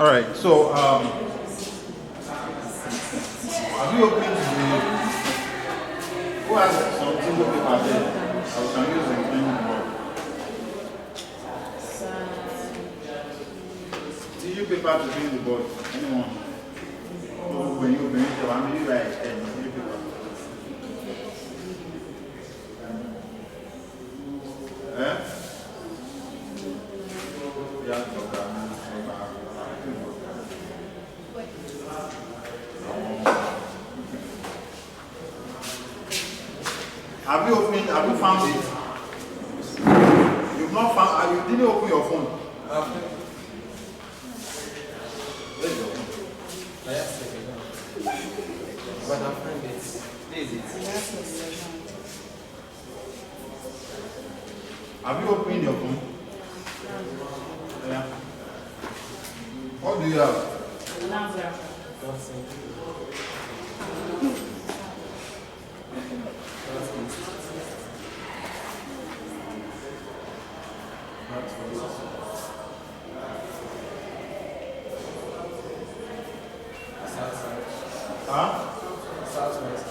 All right. So, have you opened the? Who has some single paper there? I can use the cleaning board. Tissue paper to clean the board. Anyone? Oh, when you bring it, I'm really like tissue paper. Eh? Yeah, have you found it? You've not found, you didn't open your phone. Where's your phone? But I find it. This is it. Have you opened your phone? Yeah. What do you have? Huh? Southwest.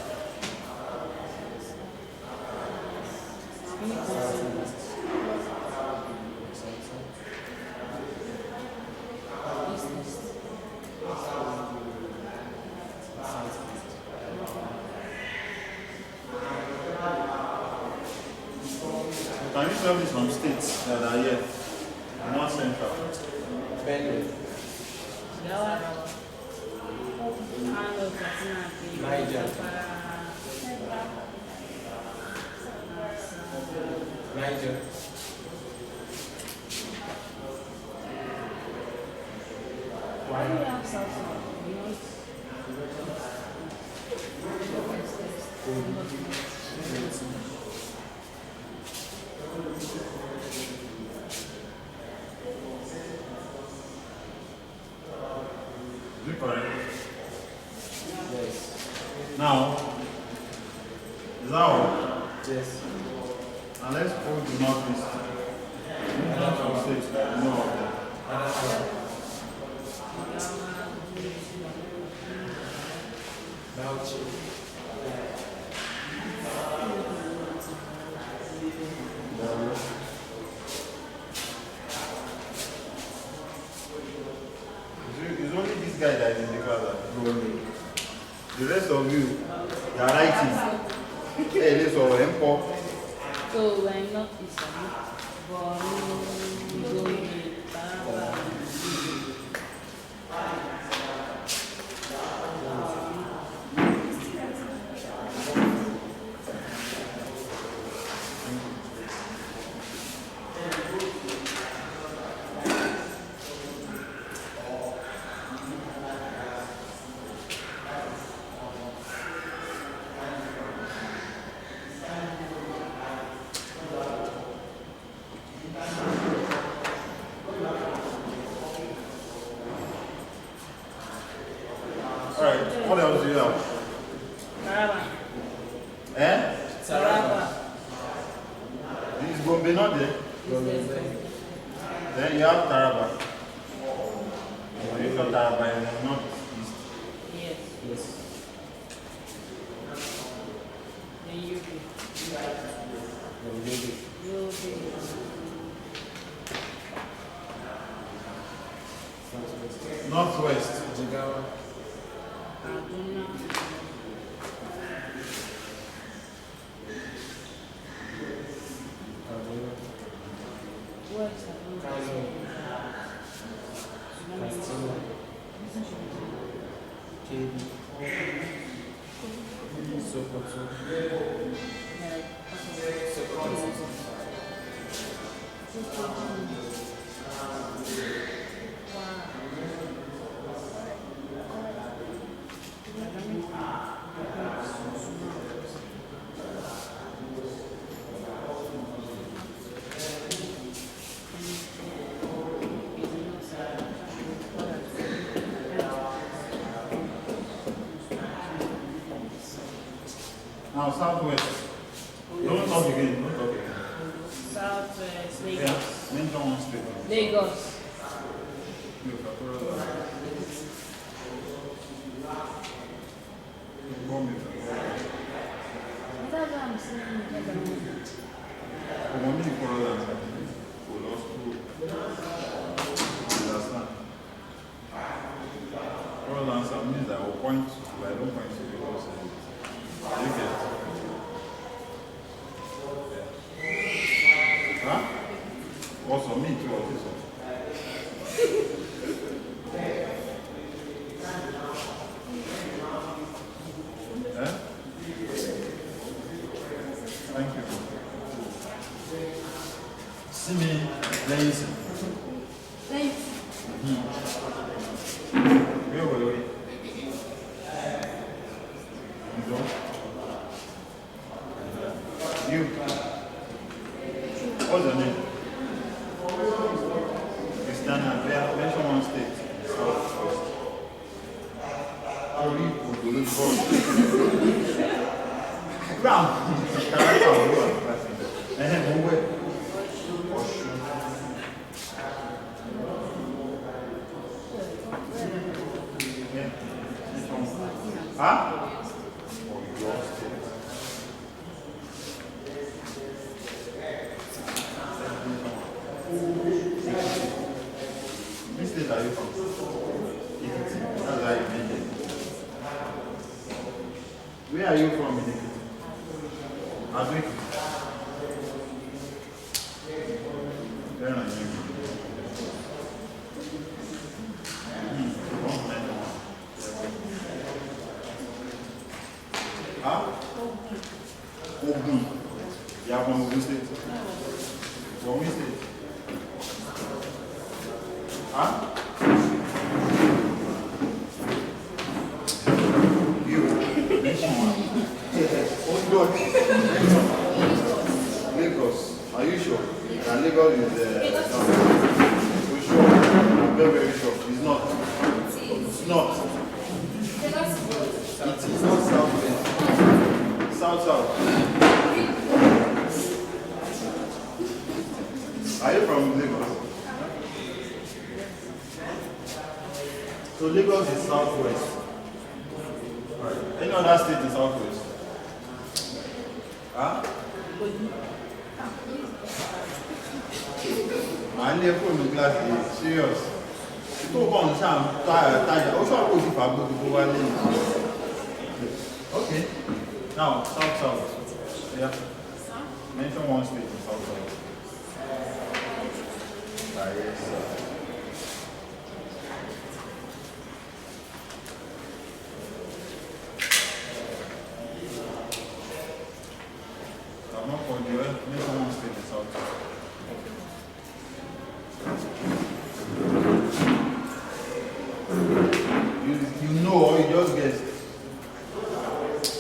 Can you tell me some states that are here? Not central. Benue. Niger. Niger. Why do you have South? Is it correct? Yes. Now, is that all? Yes. Now let's go to northeast. Not some states that know of them. Bauchi. It's only this guy that is in the class that told me. The rest of you, they are writing. Hey, this is Empo. So we're not Islamic, but we go in Taraba. Alright, what else do you have? Taraba. Eh? Taraba. Is Gombe not there? Then you have Taraba. So you got Taraba in the northeast. Yes. Yes. Then you be. You'll be. Northwest. Jigawa. Kaduna. Kaduna. Where is Kaduna? Kano. Katsina. Kebbi. Sokoto. Now Southwest. Don't talk again. Don't talk again. Southwest, Yeah. Lagos. Mention one state. Lagos. You, Kakura. I will point to, but I don't point to because you get. Huh? Also, me too, or this one. Eh? Thank you. See me lazy. Thanks. Wait. You. What's your name? Christiana. Mention one state. South Coast. Only Ogun. Ground. Character of you are passing. Move it. Huh? Or your state. Which state are you from? Ekiti. That's why you made it. Where are you from in Ekiti? Ekiti. Very nice. Huh? Ogun. You are from Ogun State? From which state? Huh? You. Mention one. Oh God. Lagos. Are you sure? And Lagos is so sure. I'm very, very sure. It's not. It's not. It is not southwest. South. Are you from Lagos? So Lagos is southwest. Right. Any other state is southwest? Huh? I never put in class is serious. Tó bọ̀ ń ṣáà táyà, ó ṣọ́pọ̀ òsì fàgbó gbogbo wá lẹ́yìn. Okay. Now, south. Yeah. Mention one state in south. Yes. I'm not for you. Mention one state in south. You know or you just guess?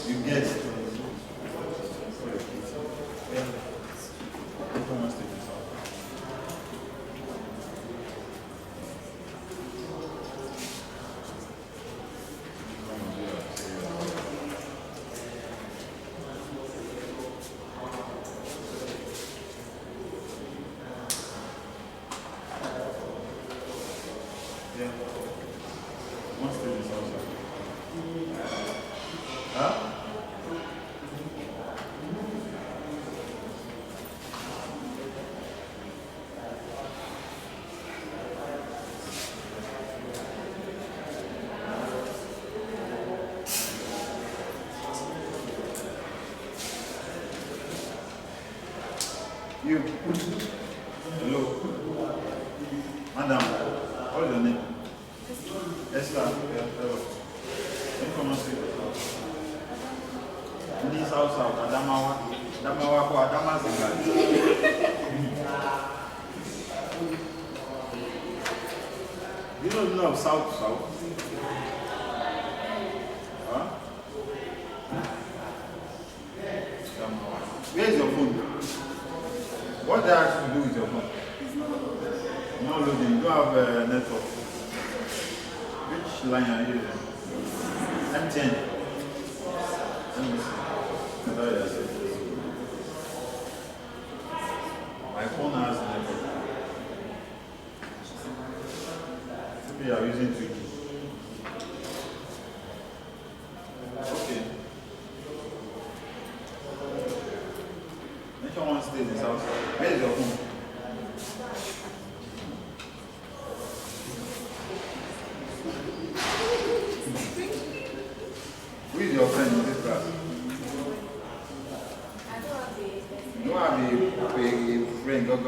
You guess. Yeah. Mention one state in south. Yeah. One state is outside. Huh? You. Hello. Madam. What's your name? Esther. Yeah, hello. Come on, speak. This house, Adamawa. Adamawa for Adama Zinga. You don't know of South? Huh? Where is your phone? What does that have to do with your phone? No loading. You don't have network. Which line are you using? M10. Let me see. I thought you said this. My phone has network. Maybe you are using 2G. Okay. Mention one state in South. Where is your phone?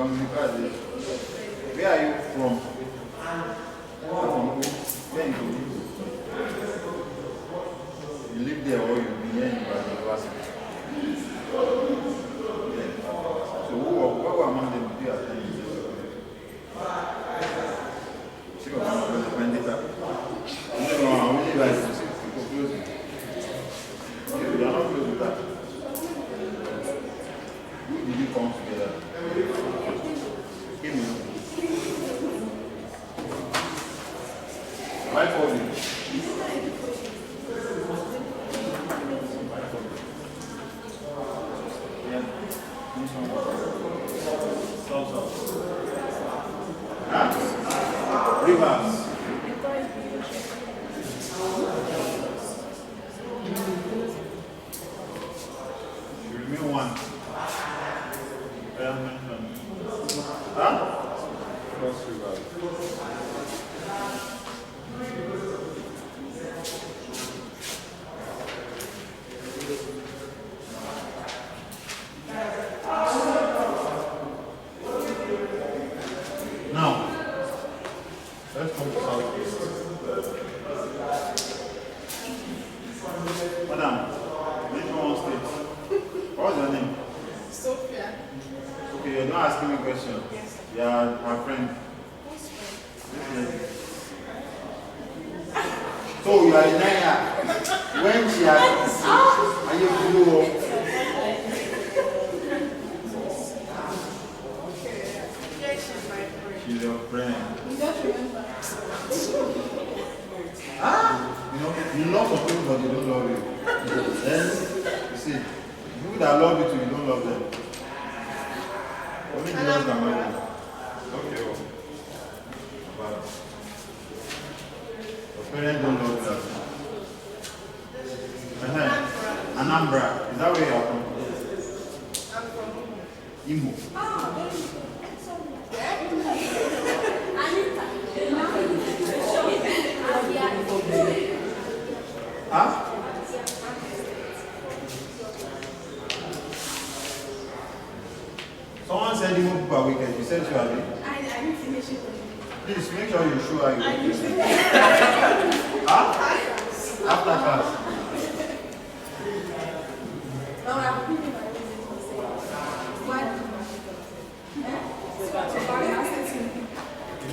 From the car, where are you from? Where you live? You live there or you be here in the university? Yeah. So who among them do you attend? She was from the Pendika. No, I only like to see people close. Okay, we are not close with that. Who did you come together? Give me. Why call you? Yeah. So. Huh? Rivers. You remain one. I am mentioned. Huh? Cross River. Now, let's come to Southeast. Madam, mention one state. What's your name? Sophia. Okay, you're not asking me a question. Yes. You are my friend. Who's friend? This lady. So you are denying her when she has and you blew up. Okay. Yes, she's my friend. She's your friend. You don't remember? You know, you love some people but they don't love you. Then you see, people that love you too, you don't love them. Only Jesus can love them. Okay, well. But your parents don't love you that much. Anambra. Is that where you are from? I'm from Imo. Huh? Someone said Imo people are wicked. You said you are wicked. I didn't finish it. Please make sure you show how you I didn't finish it. Huh? After class. Now I'm repeating my reason to say. What?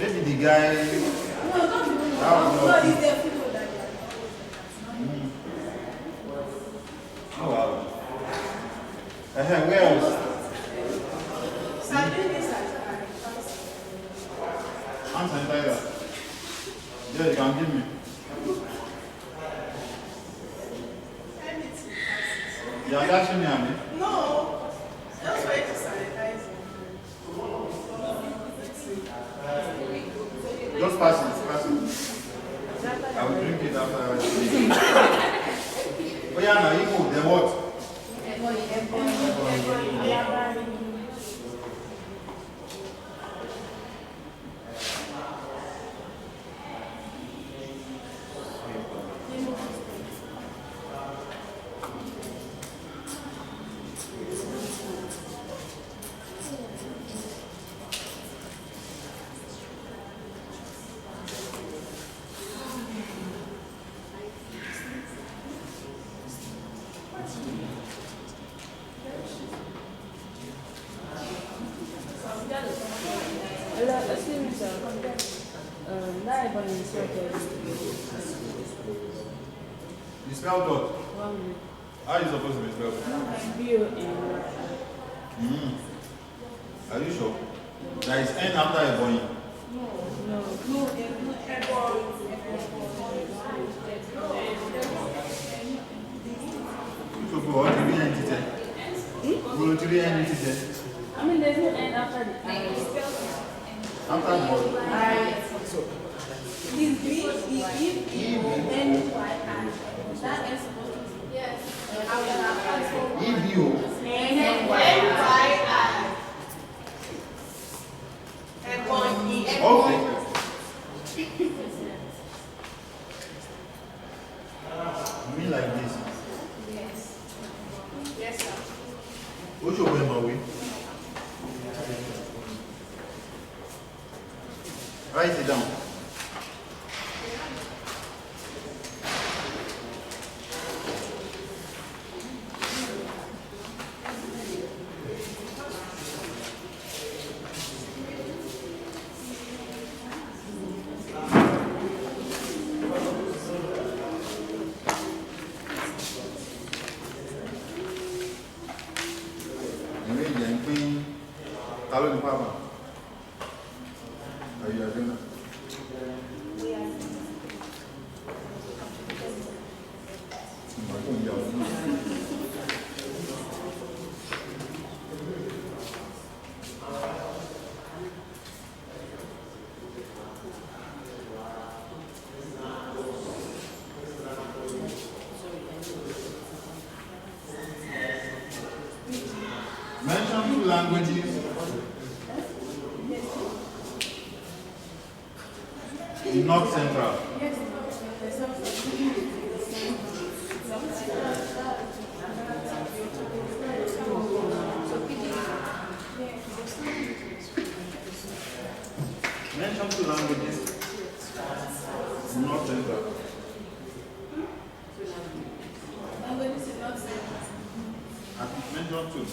Maybe the guy. No, not the one. That was No, not- it's the people that Oh wow. Where else? Sardine is like Hand sanitizer. Yeah, you can give me. You are dashing me at me. no, just wait to sanitize it. Just pass it. I will drink it after I drink it. Oh yeah, now you move. Then what? Excuse me, sir. That is one instructor. You spelled what? One How are you supposed to be spelled? view in Are you sure? There is N after a boy. So for what do you mean entity? Voluntary entity. I mean, there's no end after the After the boy. That is supposed to be. Yes. EBO. Okay. You mean like this? Yes, sir. What's your way, my way? down. Hello, Papa. Are you doing that? Mention 2 languages in North Central. Mention 2 languages in North Central. Languages in North Central. Mention 2.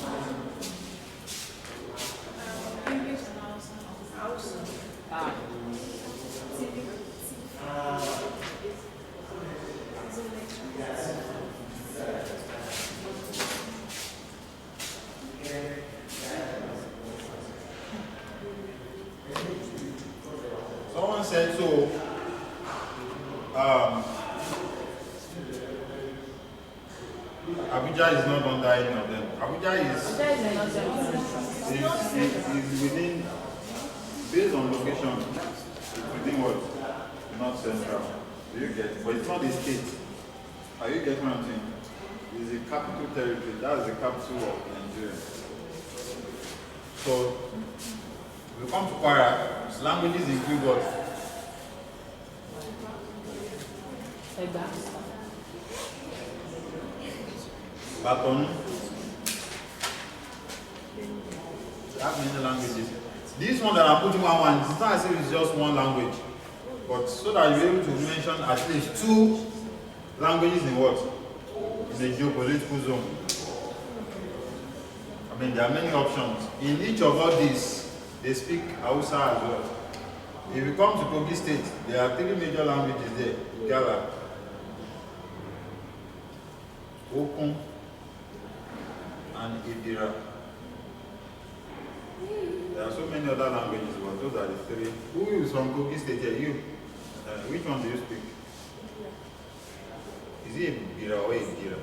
English and Hausa. Ah. Someone said so. Abuja is not under any of them. Abuja is within, based on location, it's within what? North Central. Do you get? But it's not a state. Are you getting what I'm saying? It's a capital territory. That's the capital of Nigeria. So, we come to Kwara. Languages include what? Baton. That many languages. This one that I'm putting one, it's not as if it's just one language. But so that you're able to mention at least 2 languages in what? In the geopolitical zone. I mean, there are many options. In each of all these, they speak Hausa as well. If you come to Kogi State, there are 3 major languages there. Gala, Okun, and Idira. There are so many other languages, but those are the 3. Who is from Kogi State here? You? Which one do you speak? Is it Idira or Idira?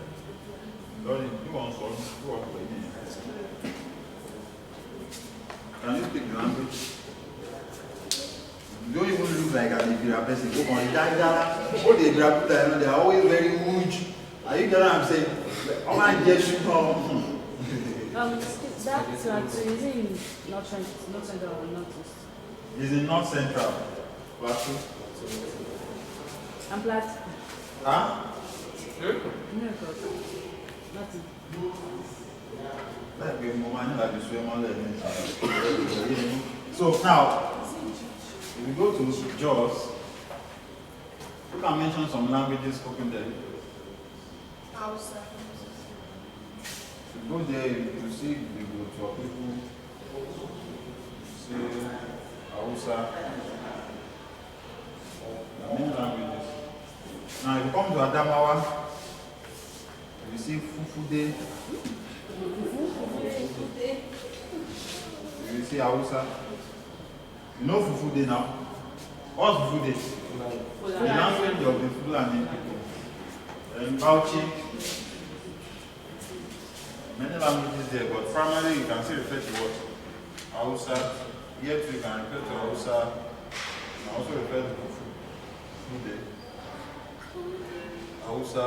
Who wants one? Who wants to? Can you speak the language? You don't even look like an Ibira person. Go on, all the Ibira people, they are always very huge. Are you getting what I'm saying? Oh my gosh, That is in North Central or Northeast? It's in North Central. Plateau. And Plateau? Huh? No, nothing. So now, if we go to Jos, you can mention some languages spoken there. Hausa. You go there, you see the group of people, see Hausa, many languages. Now, if you come to Adamawa, you see Fufude, you see Hausa. You know Fufude now? What's Fufude? The language of the Fulani people. Bauchi. Many languages there, but primarily you can still refer to what? Hausa. Here too you can refer to Hausa. You can also refer to Fufude. Hausa.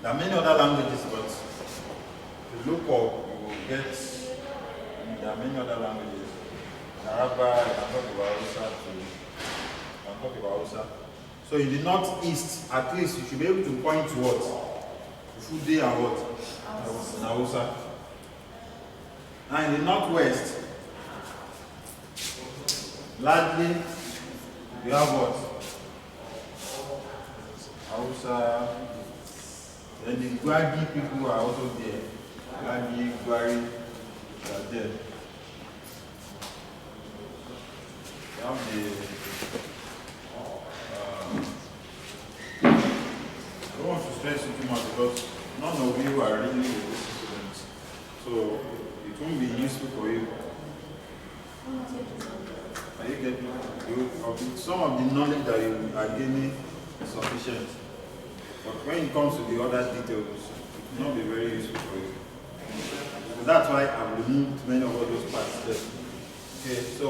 There are many other languages, but if you look up, you will get, there are many other languages. Araba, you can talk about Hausa too. You can talk about Hausa. So in the northeast, at least you should be able to point to what? Fufude and what? Hausa. And in the northwest, Largely, we have what? Hausa. Then the Gwagi people are also there. Gwagi, Gwari, they are there. We have I don't want to stress you too much because none of you are really students. So it won't be useful for you. Are you getting it? Some of the knowledge that you are gaining is sufficient. But when it comes to the other details, it will not be very useful for you. So that's why I've removed many of all those parts there. Okay, so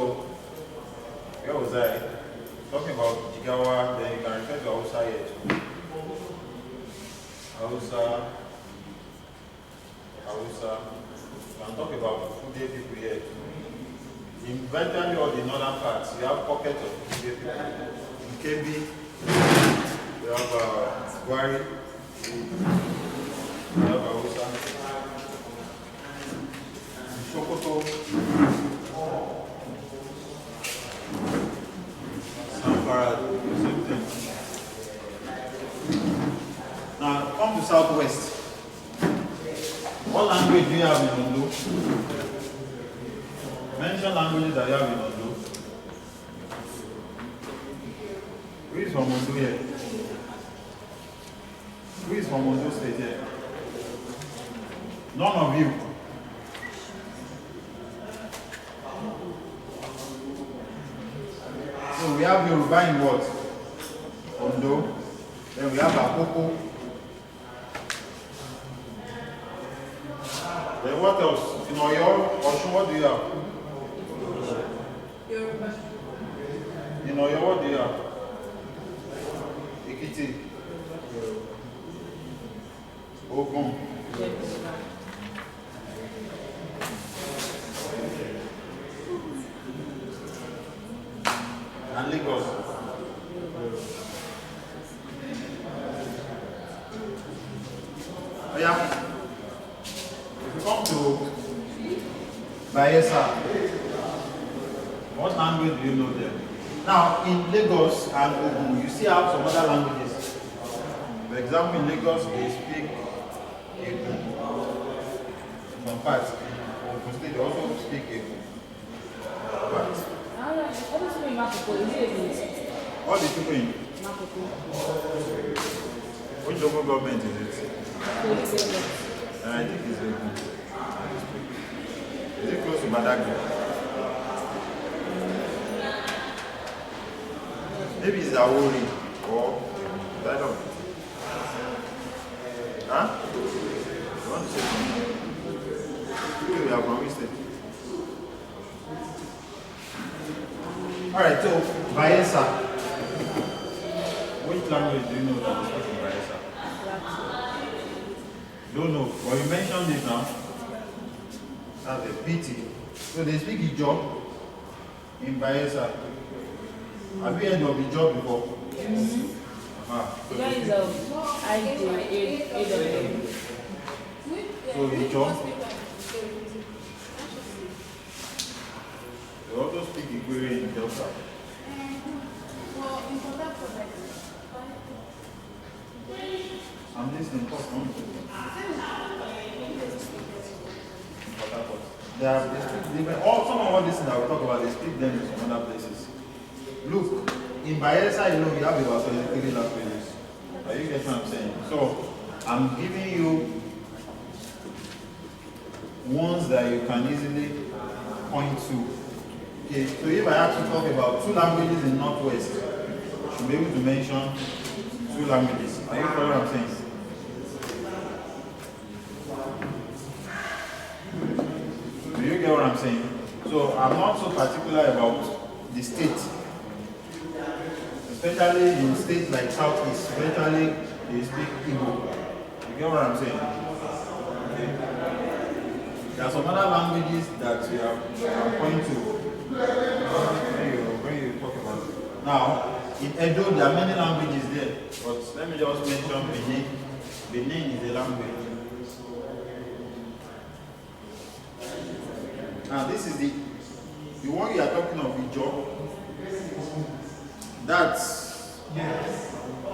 where was I? Talking about Jigawa, then you can refer to Hausa here too. Hausa. You can talk about Fude people here too. In virtually all the northern parts, you have pockets of Fude people. In Kebbi, we have Gwari, we have Hausa. In Sokoto, Zamfara, same thing. Now, come to Southwest. What language do you have in Ondo? Mention languages that you have in Ondo. Who is from Ondo here? Who is from Ondo State here? None of you. So we have Yoruba in what? Ondo. Then we have Akoko. Then what else? In Oyo, Osun, what do you have? Yoruba. In Oyo, what do you have? Ekiti. Ogun. And Lagos. Oh yeah. If you come to Bayelsa, what language do you know there? Now, in Lagos and Ogun, you still have some other languages. For example, in Lagos, they speak Egun. Some parts. Ogun State, they also speak Egun. But all the people in which local government is it? I think it's Egun. Is it close to Badagry? Maybe it's Awori or I don't know. Huh? You want to say something? We are from which state? Alright, so Bayelsa. Which language do you know that is spoken in Bayelsa? Don't know. But you mentioned it now. That's a pity. So they speak Ijaw in Bayelsa. Have you heard of Ijaw before? So That is IJAW. So Ijaw. They also speak Igwe in Delta. I'm listening. They speak different. All some of all this that we talk about, they speak them in some other places. Look, in Bayelsa, you know, we have about 23 languages. Are you getting what I'm saying? So I'm giving you ones that you can easily point to. Okay, so if I have to talk about two languages in Northwest, I should be able to mention two languages. Are you following what I'm saying? Do you get what I'm saying? So I'm not so particular about the state. Especially in states like Southeast, especially they speak Igbo. You get what I'm saying? Okay. There are some other languages that you are pointing to. When you talk about it. Now, in Edo, there are many languages there, but let me just mention Benin. Benin is a language. Now, this is the one you are talking of, Ijaw. That's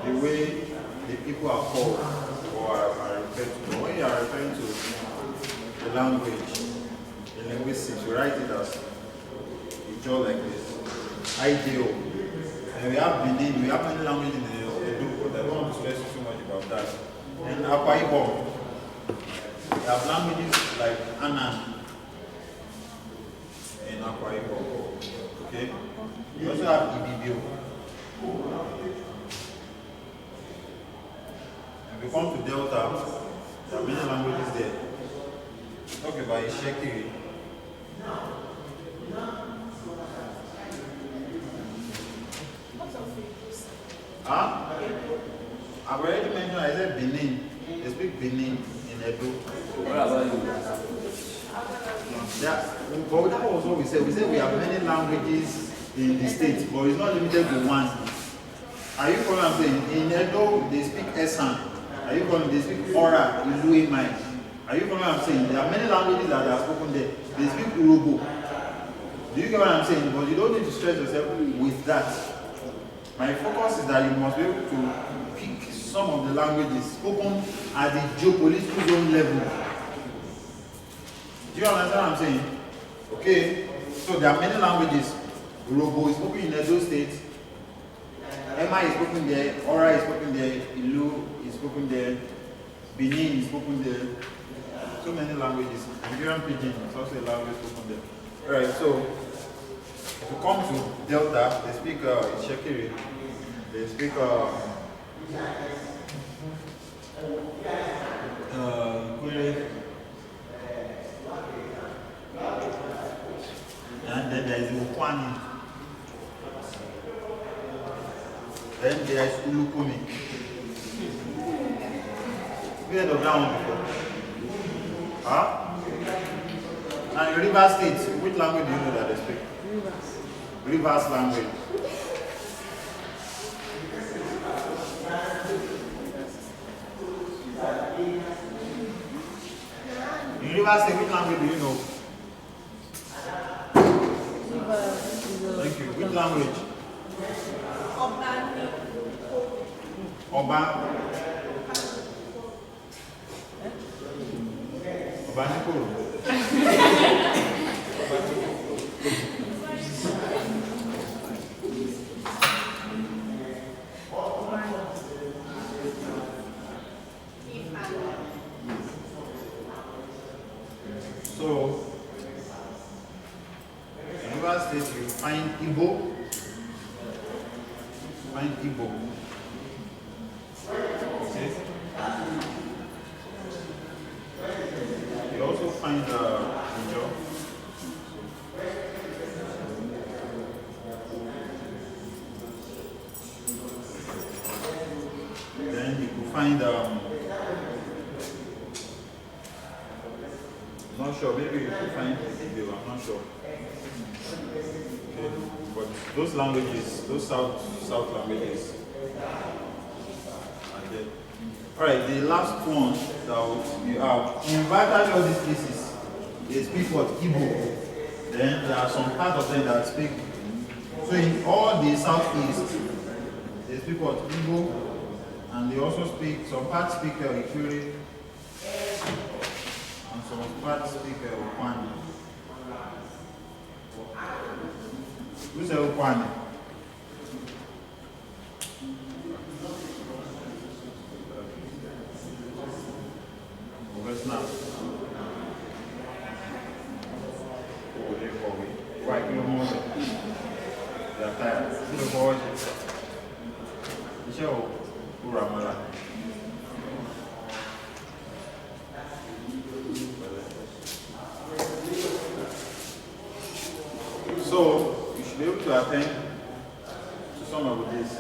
the way the people are called or are referred to. But when you are referring to the language, in linguistics, we write it as a jaw like this. IDO. And we have Benin, we have many languages in the Edo, but I don't want to stress too much about that. And Akwa Ibom. We have languages like Anan in Akwa Ibom. Okay? We also have Ibibio. And we come to Delta, there are many languages there. Talk about Ishekiri. Huh? I've already mentioned, I said Benin. They speak Benin in Edo. What about you? Yeah, but that was what we said. We said we have many languages in the states, but it's not limited to one. Are you following what I'm saying? In Edo, they speak Esan. Are you following? They speak Ora, Ilu Emai. Are you following what I'm saying? There are many languages that are spoken there. They speak Urobo. Do you get what I'm saying? But you don't need to stress yourself with that. My focus is that you must be able to pick some of the languages spoken at the geopolitical zone level. Do you understand what I'm saying? Okay, so there are many languages. Urobo is spoken in Edo State. Emma is spoken there. Ora is spoken there. Ilu is spoken there. Benin is spoken there. So many languages. Nigerian Pidgin is also a language spoken there. Alright, so if you come to Delta, they speak Ishekiri. They speak Kule. And then there is Ukwani. Then there is Ulukumi. We heard of that one before? Huh? And in River State, which language do you know that they speak? Rivers language. In River State, which language do you know? Thank you. Which language? Oba. Obanikoro. So, in River State, you find Igbo. Okay. You also find Ijo. Then you could find not sure, maybe you could find Igbo, I'm not sure. Okay. But those languages, those South languages are there. Alright, the last one that you have, in virtually all these places, they speak what? Igbo. Then there are some part of them that speak. So in all the southeast, they speak what? Igbo. And they also speak, some parts speak Ikuri. And some parts speak Ukwani. Who said Ukwani? Now. Right, you know, they are tired. See the boys. Show Uramala. So, you should be able to attend to some of this.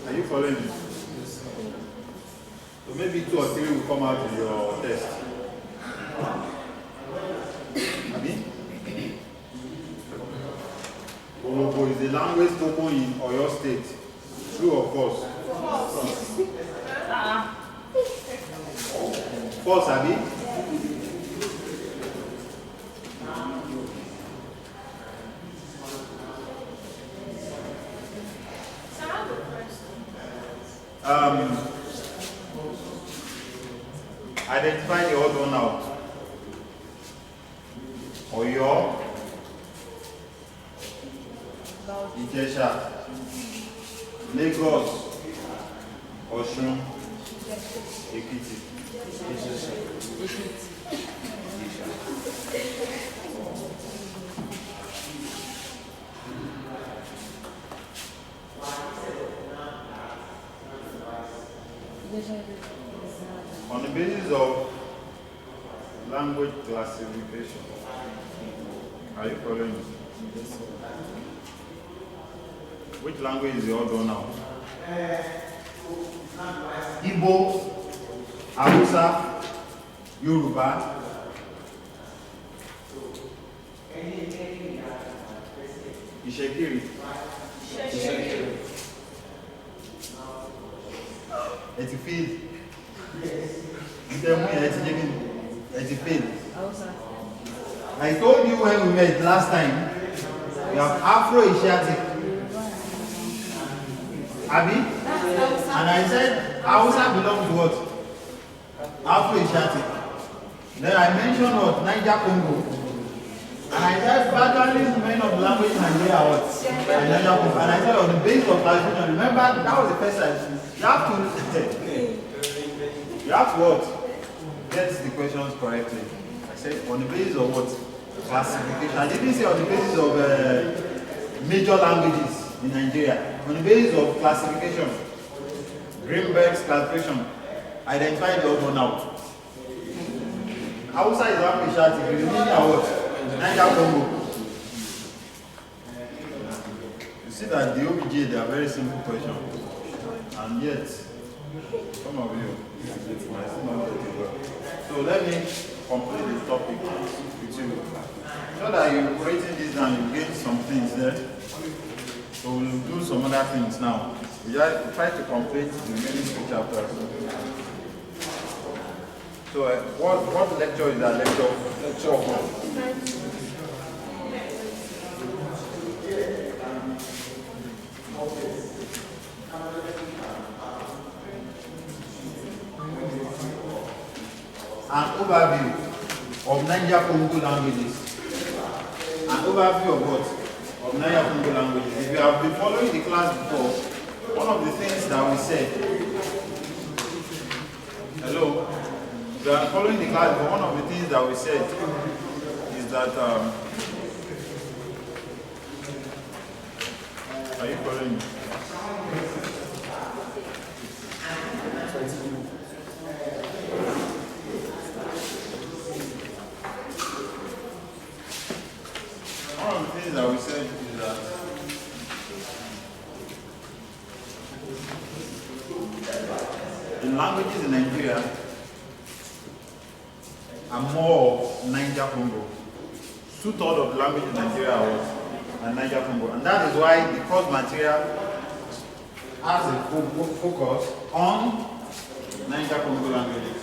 Are you following me? So maybe 2 or 3 will come out in your test. Abi? Orobo is the language spoken in Oyo State. True or false? False, Abi? Um, identify the odd one out. Oyo, Ìjẹ̀ṣà, Lagos, Ọ̀ṣun, Èkìtì. On the basis of language classification, are you following me? Which language is the odd one now? Igbo, Hausa, Yoruba. Ìṣẹ̀kiri. Ẹ ti fail. Ẹ ti fail. I told you when we met last time, we have Afro-Asiatic. Abi? And I said, Hausa belongs to what? Afro-Asiatic. Then I mentioned what? Niger Congo. And I said, gradually, men of language in Nigeria are what? And Niger Congo. And I said, on the basis of classification, remember, that was the first time. You have to what? Get the questions correctly. I said, on the basis of what? Classification. I didn't say on the basis of major languages in Nigeria. On the basis of classification. Greenberg's classification. Identify the odd one out. Hausa is Afro-Asiatic. You mean what? Niger Congo. You see that the OBJ, they are very simple questions. And yet, some of you might still not get it well. So let me complete this topic with you. So that you're writing this down, you gain some things there. So we'll do some other things now. We try to complete the remaining 2 chapters. So what lecture is that? Lecture 4. An overview of Niger Congo languages. An overview of what? Of Niger Congo languages. If you have been following the class before, one of the things that we said, hello? If you are following the class before, one of the things that we said is that, are you following me? One of the things that we said is that in languages in Nigeria are more of Niger Congo. 2/3 of the language in Nigeria are Niger Congo. And that is why the course material has a focus on Niger Congo languages.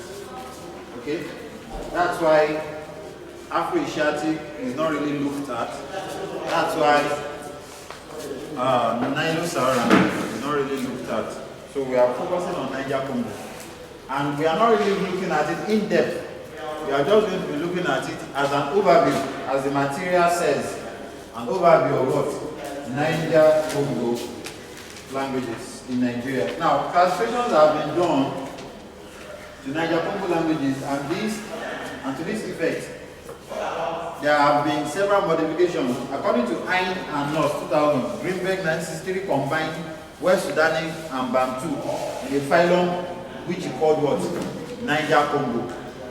Okay? That's why Afro-Asiatic is not really looked at. That's why Nilo-Saharan is not really looked at. So we are focusing on Niger Congo. And we are not really looking at it in depth. We are just going to be looking at it as an overview, as the material says. An overview of what? Niger Congo languages in Nigeria. Now, classifications have been done to Niger Congo languages, and to this effect, there have been several modifications. According to Ain and Nos 2000, Greenberg 1963 combined West Sudanic and Bantu in a phylum which he called what? Niger Congo.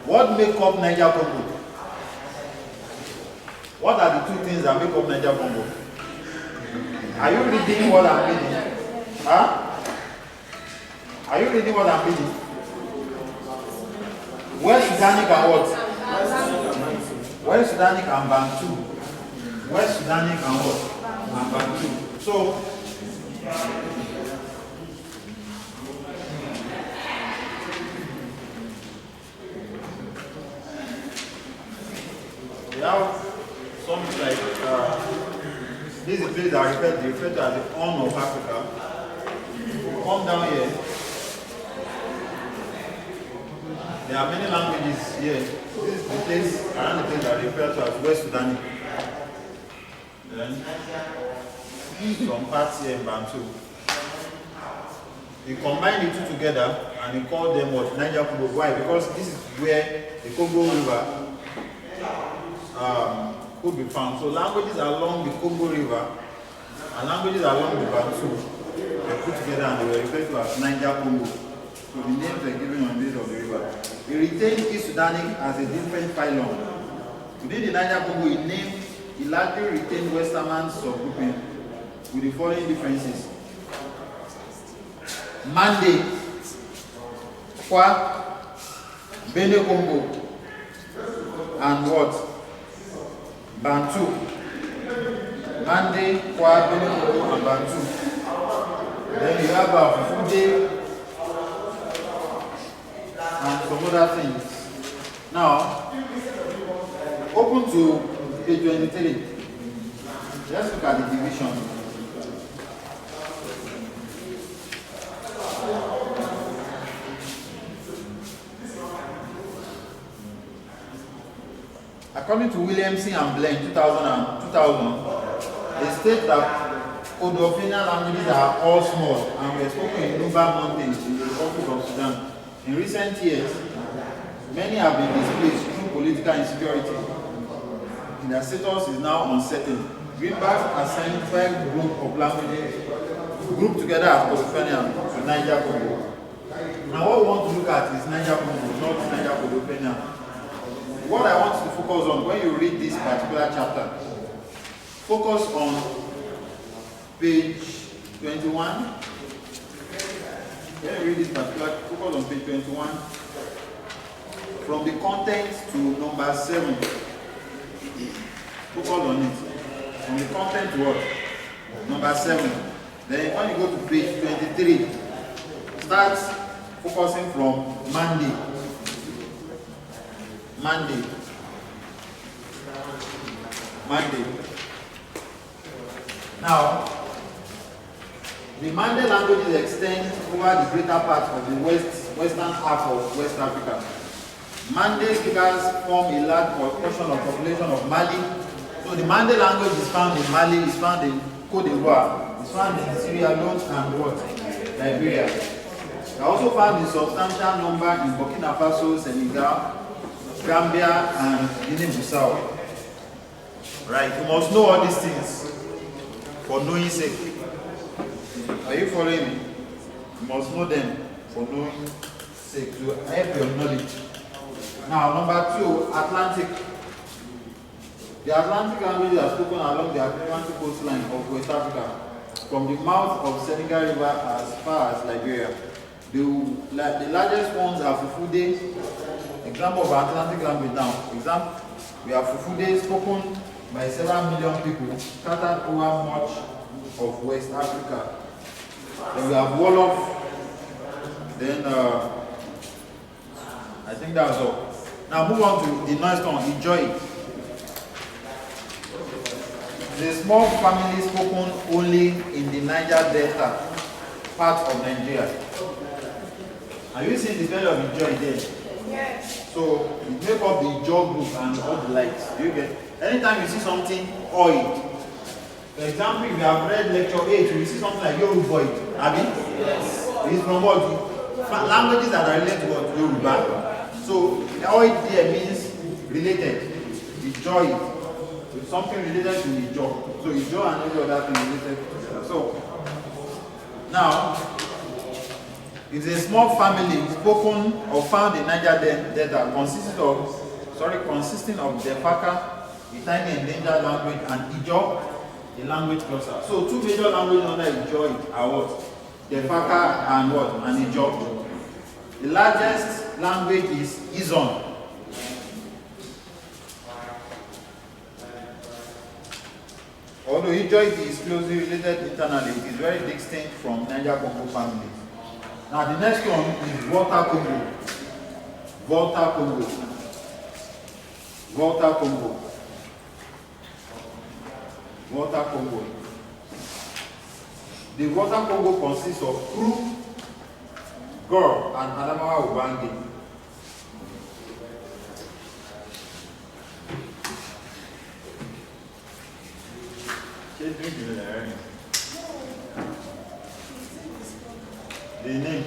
What make up Niger Congo? What are the 2 things that make up Niger Congo? Are you reading what I'm reading? Huh? Are you reading what I'm reading? West Sudanic and what? West Sudanic and Bantu. West Sudanic and what? And Bantu. So, we have something like, this is a place that they refer to as the Horn of Africa. Come down here. There are many languages here. This is the place, around the place that they refer to as West Sudanic. Then, some parts here in Bantu. He combined the two together and he called them what? Niger Congo. Why? Because this is where the Congo River could be found. So languages along the Congo River and languages along the Bantu were put together and they were referred to as Niger Congo. So the names were given on the base of the river. He retained East Sudanic as a different phylum. Within the Niger Congo, he largely retained Westerman subgrouping with the following differences. Mande, Kwa, Bene Congo, and what? Bantu. Mande, Kwa, Bene Congo, and Bantu. Then you have Fude and some other things. Now, open to page 23. Let's look at the division. According to Williamson and Blaine, 2000, they state that Odo-African languages are all small and were spoken in Nuba Mountains in the Republic of Sudan. In recent years, many have been displaced through political insecurity. Their status is now uncertain. Greenberg assigned 5 groups of languages grouped together as Odo-African to Niger Congo. Now what we want to look at is Niger Congo, not Niger Odo-African. What I want to focus on when you read this particular chapter, focus on page 21. When you read this particular, focus on page 21. From the content to number 7. Focus on it. From the content to what? Number 7. Then when you go to page 23, start focusing from Monday. Monday. Now, the Mande languages extend over the greater part of the western half of West Africa. Mande speakers form a large portion of the population of Mali. So the Mande language is found in Mali, is found in Côte d'Ivoire, is found in Sierra Leone and what? Liberia. They are also found in substantial number in Burkina Faso, Senegal, Gambia, and Guinea-Bissau. Right, you must know all these things for knowing sake. Are you following me? You must know them for knowing sake, to help your knowledge. Now, number 2, Atlantic. The Atlantic languages are spoken along the Atlantic coastline of West Africa, from the mouth of Senegal River as far as Liberia. The largest ones are Fufude. Example of Atlantic language now. Example, we have Fufude spoken by several million people scattered over much of West Africa. Then we have Wolof. Then I think that's all. Now move on to the next one, Enjoy. The small family spoken only in the Niger Delta part of Nigeria. Are you seeing the spelling of Enjoy there? Yes. So you make up the jaw group and all the lights. Do you get? Anytime you see something oil, for example, if you have read lecture 8, you see something like Yoruba, Abi? Yes. It's from what? Languages that are related to what? Yoruba. So oil there means related. The joy. It's something related to the jaw. So the jaw and every other thing related together. So now, it's a small family spoken or found in Niger Delta consisting of Defaka, a tiny endangered language, and Ijaw, a language cluster. So 2 major languages under Ijaw are what? Defaka and what? And Ijaw. The largest language is Izon. Although Ijaw is closely related internally, it is very distinct from Niger Congo family. Now the next one is Volta Congo. Volta Congo. Volta Congo. Volta Congo. The Volta Congo consists of Kru, Gor, and Adamawa Ubangi. They drink in the area. The name.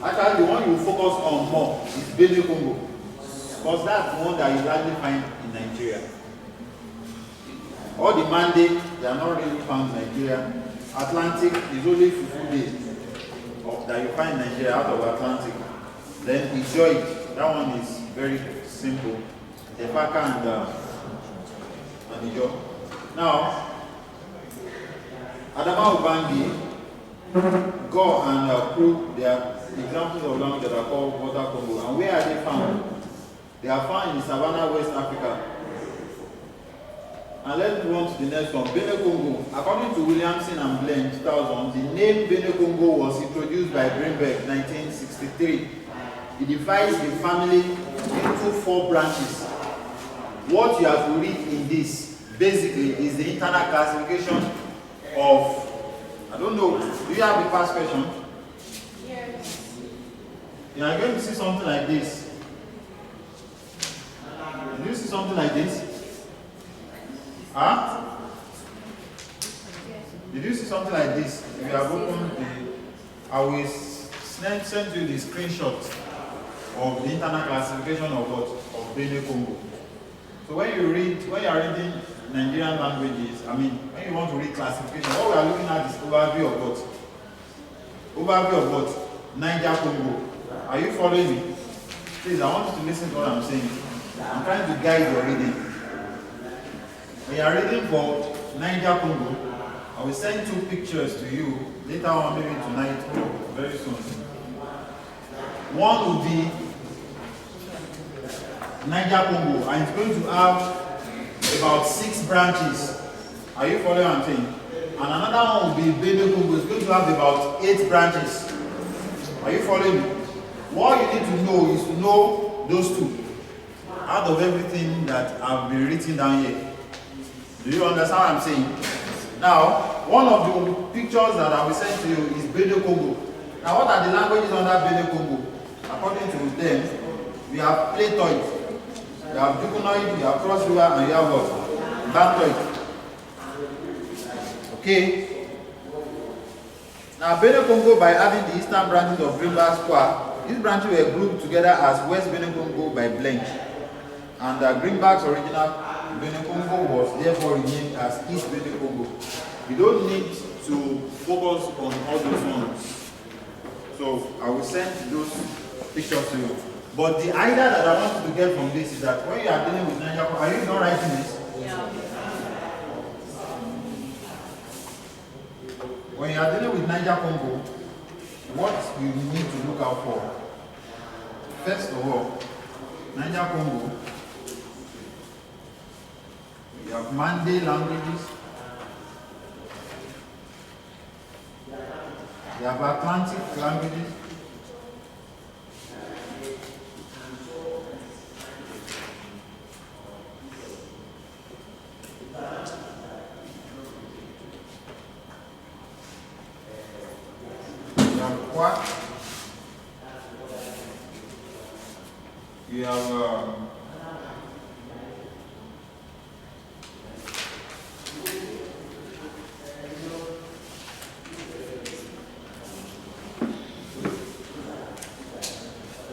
Actually, the one you focus on more is Bene Congo. Because that's the one that you largely find in Nigeria. All the mandate, they are not really found in Nigeria. Atlantic is only 50 days that you find in Nigeria out of Atlantic. Then Ijoy, that one is very simple. Tefaka and Ijo. Now, Adama Ubangi, Go and Kru, they are examples of language that are called Water Congo. And where are they found? They are found in Savannah, West Africa. And let's move on to the next one. Bene Congo. According to Williamson and Blaine, 2000, the name Bene Congo was introduced by Greenberg, 1963. He divides the family into 4 branches. What you have to read in this, basically, is the internal classification of, I don't know, do you have the past question? Yes. You are going to see something like this. Did you see something like this? Huh? Did you see something like this? If you have opened the, I will send you the screenshot of the internal classification of what? Of Bene Congo. So when you are reading Nigerian languages, I mean, when you want to read classification, what we are looking at is overview of what? Overview of what? Niger Congo. Are you following me? Please, I want you to listen to what I'm saying. I'm trying to guide your reading. When you are reading for Niger Congo, I will send 2 pictures to you later on, maybe tonight or very soon. One will be Niger Congo, and it's going to have about 6 branches. Are you following what I'm saying? And another one will be Bene Congo. It's going to have about 8 branches. Are you following me? What you need to know is to know those 2 out of everything that I've been written down here. Do you understand what I'm saying? Now, one of the pictures that I will send to you is Bene Congo. Now, what are the languages under Bene Congo? According to them, we have Platoid, we have Dukunoid, we have Cross River, and you have what? Bantoid. Okay? Now, Bene Congo, by having the eastern branches of Greenberg Square, these branches were grouped together as West Bene Congo by Blanche. And Greenberg's original Bene Congo was therefore renamed as East Bene Congo. You don't need to focus on all those ones. So I will send those pictures to you. But the idea that I want you to get from this is that when you are dealing with Niger Congo, are you not writing this? Yeah. When you are dealing with Niger Congo, what you need to look out for? First of all, Niger Congo, you have Mande languages, you have Atlantic languages, you have Kwak, you have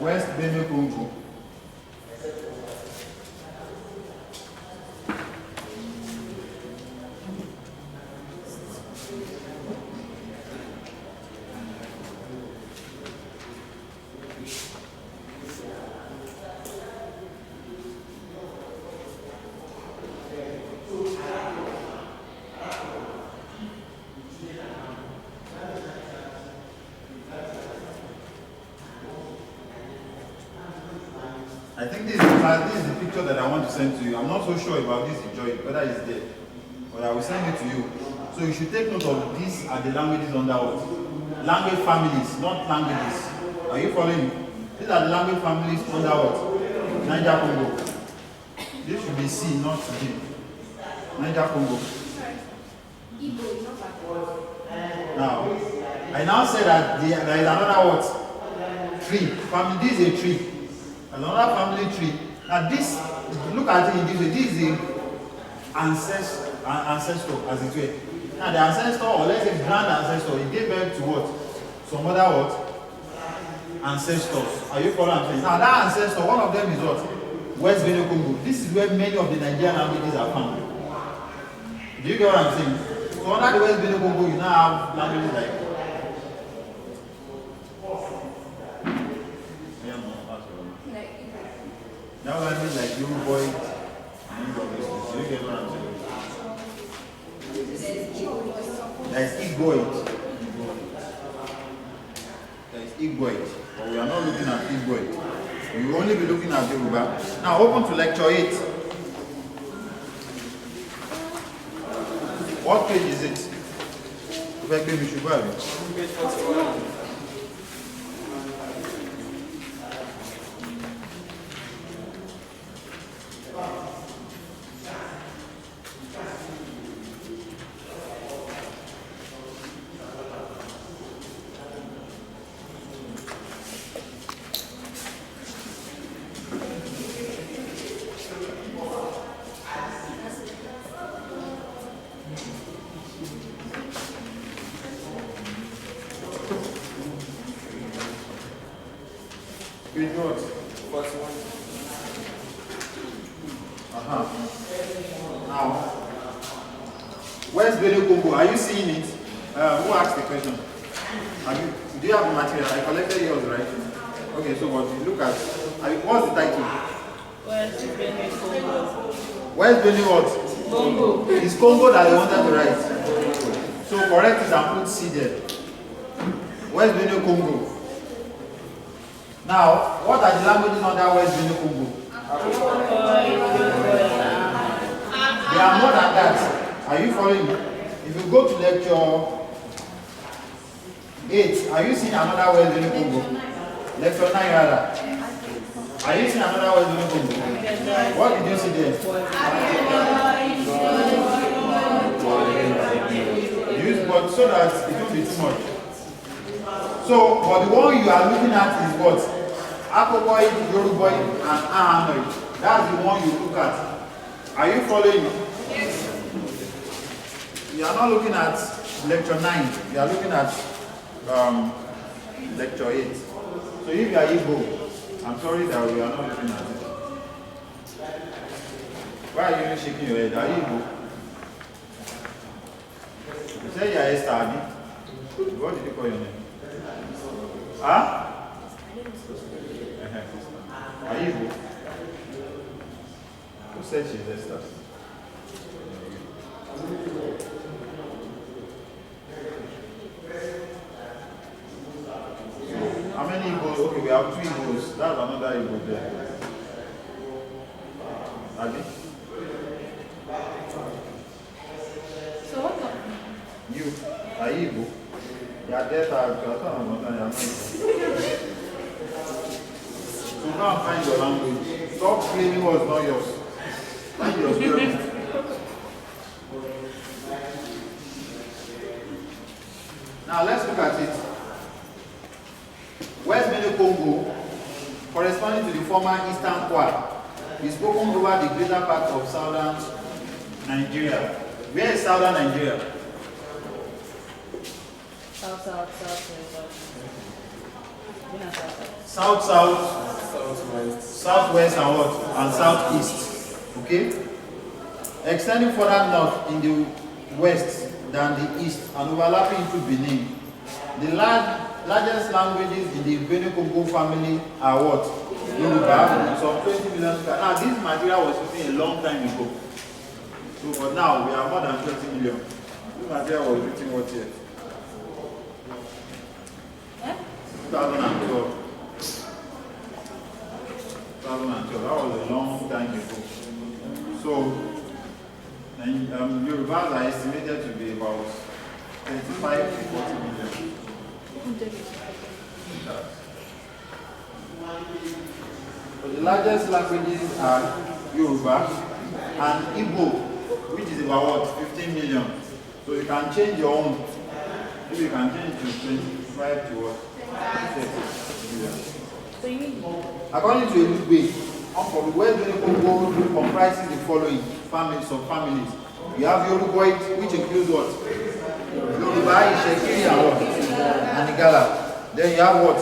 West Bene Congo. I think this is the picture that I want to send to you. I'm not so sure about this Enjoy, whether it's there. But I will send it to you. So you should take note of these are the languages under what? Language families, not languages. Are you following me? These are the language families under what? Niger Congo. This should be C, not D. Niger Congo. Igbo, not like Now, I now say that there is another what? Tree. Family, this is a tree. Another family tree. Now this, look at it in this way. This is ancestor, as it were. Now the ancestor, or let's say grand ancestor, he gave birth to what? Some other what? Ancestors. Are you following what I'm saying? Now that ancestor, one of them is what? West Benue Congo. This is where many of the Nigerian languages are found. Do you get what I'm saying? So under the West Benue Congo, you now have languages like now language like Yoruba, do you get what I'm saying? There's Igboit. There's Igboit. But we are not looking at Igboit. We will only be looking at Yoruba. Now open to lecture 8. What page is it? Page 41. Page what? 41. Now, West Benue Congo, are you seeing it? Who asked the question? Do you have the material? I collected yours, right? Okay, so what you look at, what's the title? West Benue Congo. West Benue what? Congo. It's Congo that they wanted to write. So correct it and put C there. West Benue Congo. Now, what are the languages under West Benue Congo? There are more than that. Are you following me? If you go to lecture 8, are you seeing another West Benue Congo? Lecture 9 rather. Are you seeing another West Benue Congo? What did you see there? Use but so that it won't be too much. So, but the one you are looking at is what? Akoboid, Yoruboid, and Ahanoid. That's the one you look at. Are you following me? Yes. You are not looking at lecture 9. You are looking at lecture 8. So if you are Igbo, I'm sorry that we are not looking at it. Why are you shaking your head? Are you Igbo? You say you are Esther, Abi. What did you call your name? Huh? Are you Igbo? Who said she's Esther? How many Igbos? Okay, we have 2 Igbos. That's another Igbo there. Abi? So what the? You? Are you Igbo? You are there, you are not. So go and find your language. Stop claiming what's not yours. Find your spirit. Now let's look at it. West Benue Congo, corresponding to the former Eastern Kwa, is spoken over the greater part of southern Nigeria. Where is southern Nigeria? South. South, Southwest. southwest, and what? And southeast. Okay? Extending further north in the west than the east and overlapping into Benin. The largest languages in the Benue Congo family are what? Yoruba, some 20 million. Now this material was written a long time ago. So but now we are more than 20 million. This material was written what year? 2012. 2012. That was a long time ago. So Yorubas are estimated to be about 35 to 40 million. So the largest languages are Yoruba and Igbo, which is about what? 15 million. So you can change your own. Maybe you can change to 25 to what? 30 million. So you need According to Elugbe, For the West Benue Congo comprises the following families, some families. You have Yoruboid, which includes what? Yoruba, Ishekiri, and what? And Igala. Then you have what?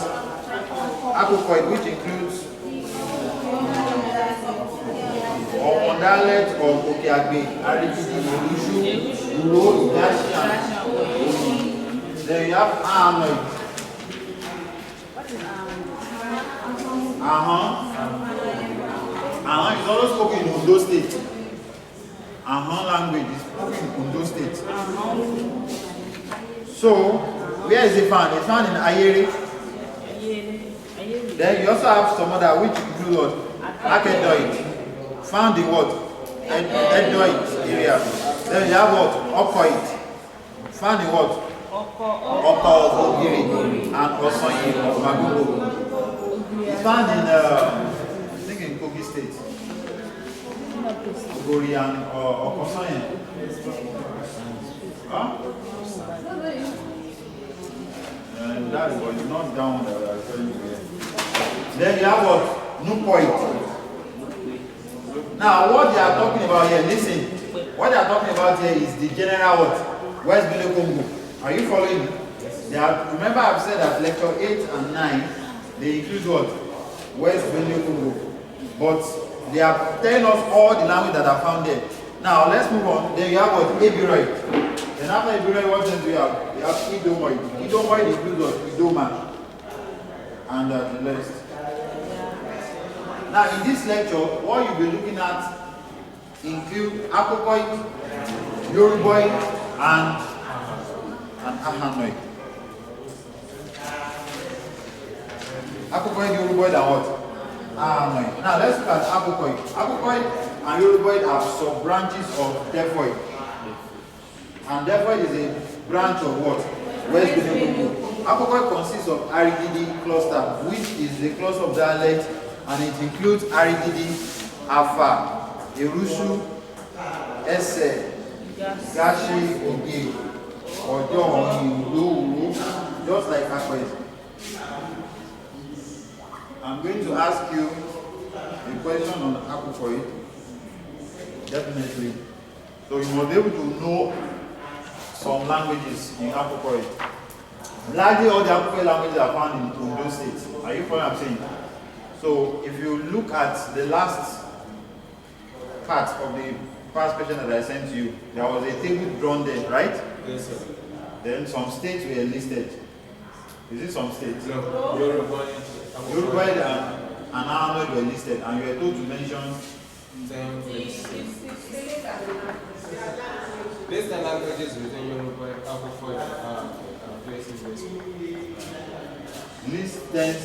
Akokoid, which includes or dialect of Okeagbe, Arigidi, Olushu, Uro, Igashi, and Oyi. Then you have Ahanoid. What is Is also spoken in Ondo State. Language is spoken in Ondo State. So, where is it found? It's found in Ayere. Then you also have some other which include what? Akedoid. Found in what? Edoid area. Then you have what? Okoid. Found in what? Oko of Ogiri and Osonyi of Magungo. It's found in I think in Kogi State. Ogori and Okosonyi. Huh? And that was not down that I was telling you here. Then you have what? Nupoid. Now what they are talking about here, listen. What they are talking about here is the general what? West Benue Congo. Are you following me? They are, remember I've said that lecture 8 and 9, they include what? West Benue Congo. But they are telling us all the language that are found there. Now let's move on. Then you have what? Ebiroid. Then after Ebiroid, what else do you have? You have Idomoid. Idomoid includes what? Idoma. And the rest. Now in this lecture, what you'll be looking at include Akokoid, Yoruboid, and Ahanoid. Akokoid, Yoruboid, and what? Ahanoid. Now let's look at Akokoid. Akokoid and Yoruboid are sub-branches of Defoid. And Defoid is a branch of what? West Benue Congo. Akokoid consists of Arigidi cluster, which is the cluster of dialect, and it includes Arigidi, Afa, Erushu, Ese, Gashi, Oge, Ojo, Uru, just like Akokoid. I'm going to ask you a question on Akokoid, definitely. So you must be able to know some languages in Akokoid. Largely all the Akokoid languages are found in Ondo State. Are you following what I'm saying? So if you look at the last part of the past question that I sent to you, there was a table drawn there, right? Yes, sir. Then some states were listed. Is it some states? No. Yoruba and Ahanoid were listed, and you were told to mention 10 places. List the languages within Yoruba, Akokoid, places. list 10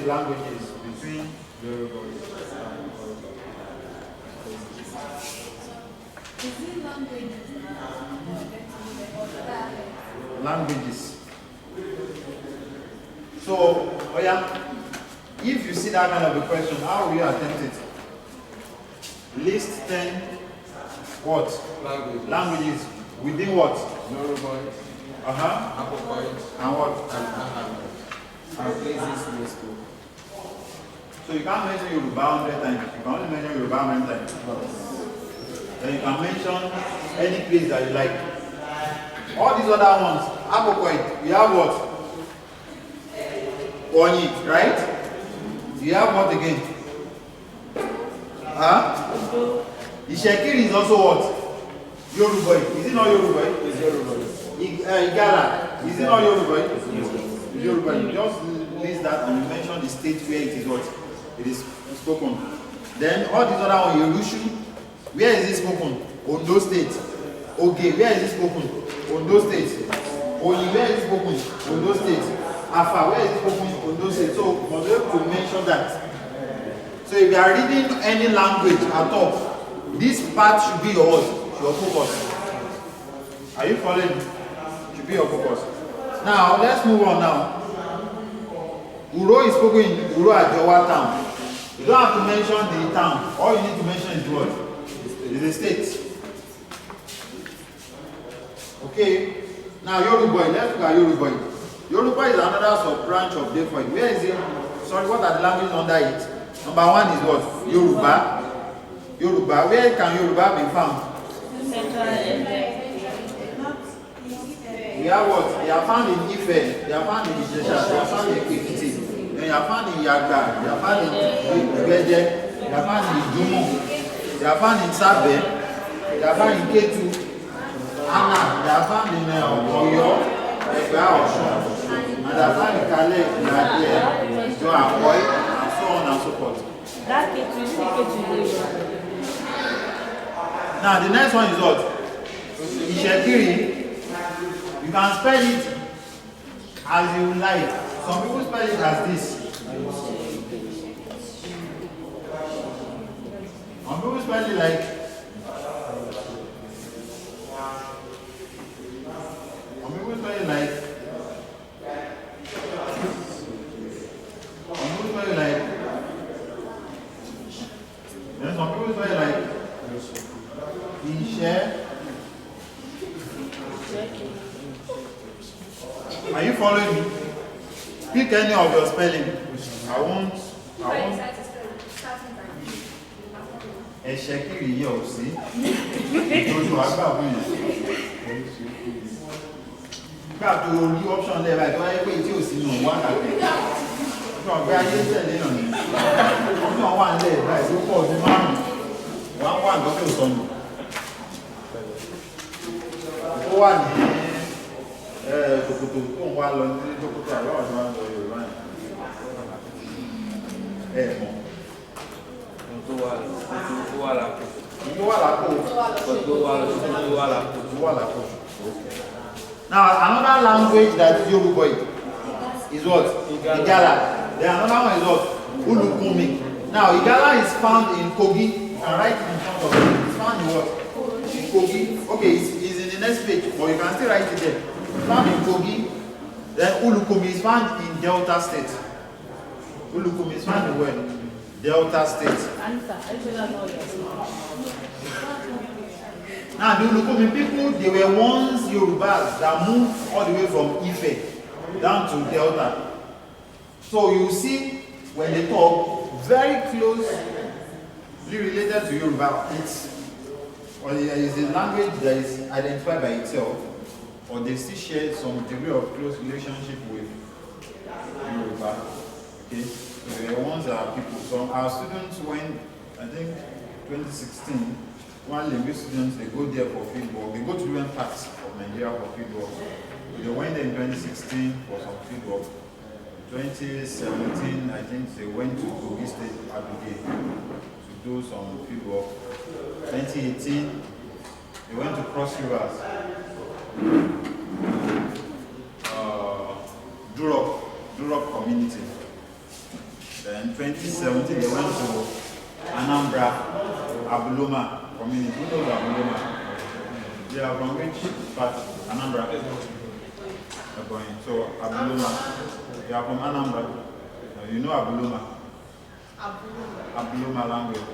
languages between Yoruba. languages. So, if you see that kind of a question, how will you attempt it? List 10 what? Languages within what? Yoruba, Akokoid, And what? and Ahanoid. And places in school. So you can't mention Yoruba 100 times. You can only mention Yoruba 100 times. Then you can mention any place that you like. All these other ones, Akokoid, you have what? Onyi, right? You have what again? Ishekiri is also what? Yoruba. Is it not Yoruba? It's Yoruba. Igala. Is it not Yoruba? It's Yoruba. You just list that and you mention the state where it is what? It is spoken. Then all these other ones, Yerushu, where is it spoken? Ondo State. Oge, where is it spoken? Ondo State. Oyi, where is it spoken? Ondo State. Afa, where is it spoken? Ondo State. So, you must be able to mention that. So, if you are reading any language at all, this part should be your focus. Are you following? Should be your focus. Now, let's move on now. Uro is spoken in Uro Ajowa town. You don't have to mention the town. All you need to mention is what? Is the state. Okay. Now Yoruba. Let's look at Yoruba. Yoruba is another sub branch of Defoid. Where is it? Sorry, what are the languages under it? Number one is what? Yoruba. Yoruba. Where can Yoruba be found? Central We have what? They are found in Ife, they are found in Ijesha, they are found in Ekiti, they are found in Yaga, they are found in Ibeje, they are found in Ijumo, they are found in Sabe, they are found in Ketu, Anna, they are found in Oyo, Egba Osun, and they are found in Kale, Nade, Jo Akoi, and so on and so forth. That Ketu is Ketu. Now the next one is what? Ishekiri. You can spell it as you like. Some people spell it as this. Some people spell it like. Some people spell it like. Some people spell it like. Then some people spell it like. Ishe. Are you following me? Pick any of your spelling. I won't. Ẹ̀ṣẹ̀kiri yẹ ò sí. Ìjọjú àgbà fún yẹn. Gbà tó ní option lẹ́bàá tó wáyé pé tí ò sí nù wá kàkẹ́. Ọjọ́ ọ̀gbẹ́ ayé tẹ̀lé náà ni. Ọjọ́ wà ń lẹ̀ báyìí tó pọ̀ sí márùn-ún. Wọ́n wà lọ́kẹ́ òsọ̀nù. Ó wà ní ṣòkòtò tó ń wá lọ ní ṣòkòtò àlọ́ ọ̀dọ́ wa lọ Yorùbá yẹn. Mọ̀. Tó wà lápò. Tó wà lápò. Now another language that is Yoruba is what? Igala. Then another one is what? Ulukumi. Now Igala is found in Kogi. You can write it in front of you. It's found in what? In Kogi. Okay, it's in the next page, but you can still write it there. It's found in Kogi. Then Ulukumi is found in Delta State. Ulukumi is found in where? Delta State. Now the Ulukumi people, they were once Yorubas that moved all the way from Ife down to Delta. So you see, when they talk, very closely related to Yoruba, it's a language that is identified by itself, or they still share some degree of close relationship with Yoruba. Okay, so the ones are people. So our students went, I think, 2016. One language students, they go there for fieldwork. They go to different parts of Nigeria for fieldwork. They went there in 2016 for some fieldwork. 2017, I think they went to Kogi State Abuja to do some fieldwork. 2018, they went to Cross Rivers. Durok community. Then 2017, they went to Anambra, Abuloma community. Who knows Abuloma? They are from which part? Anambra. So Abuloma. They are from Anambra. You know Abuloma? Abuloma language.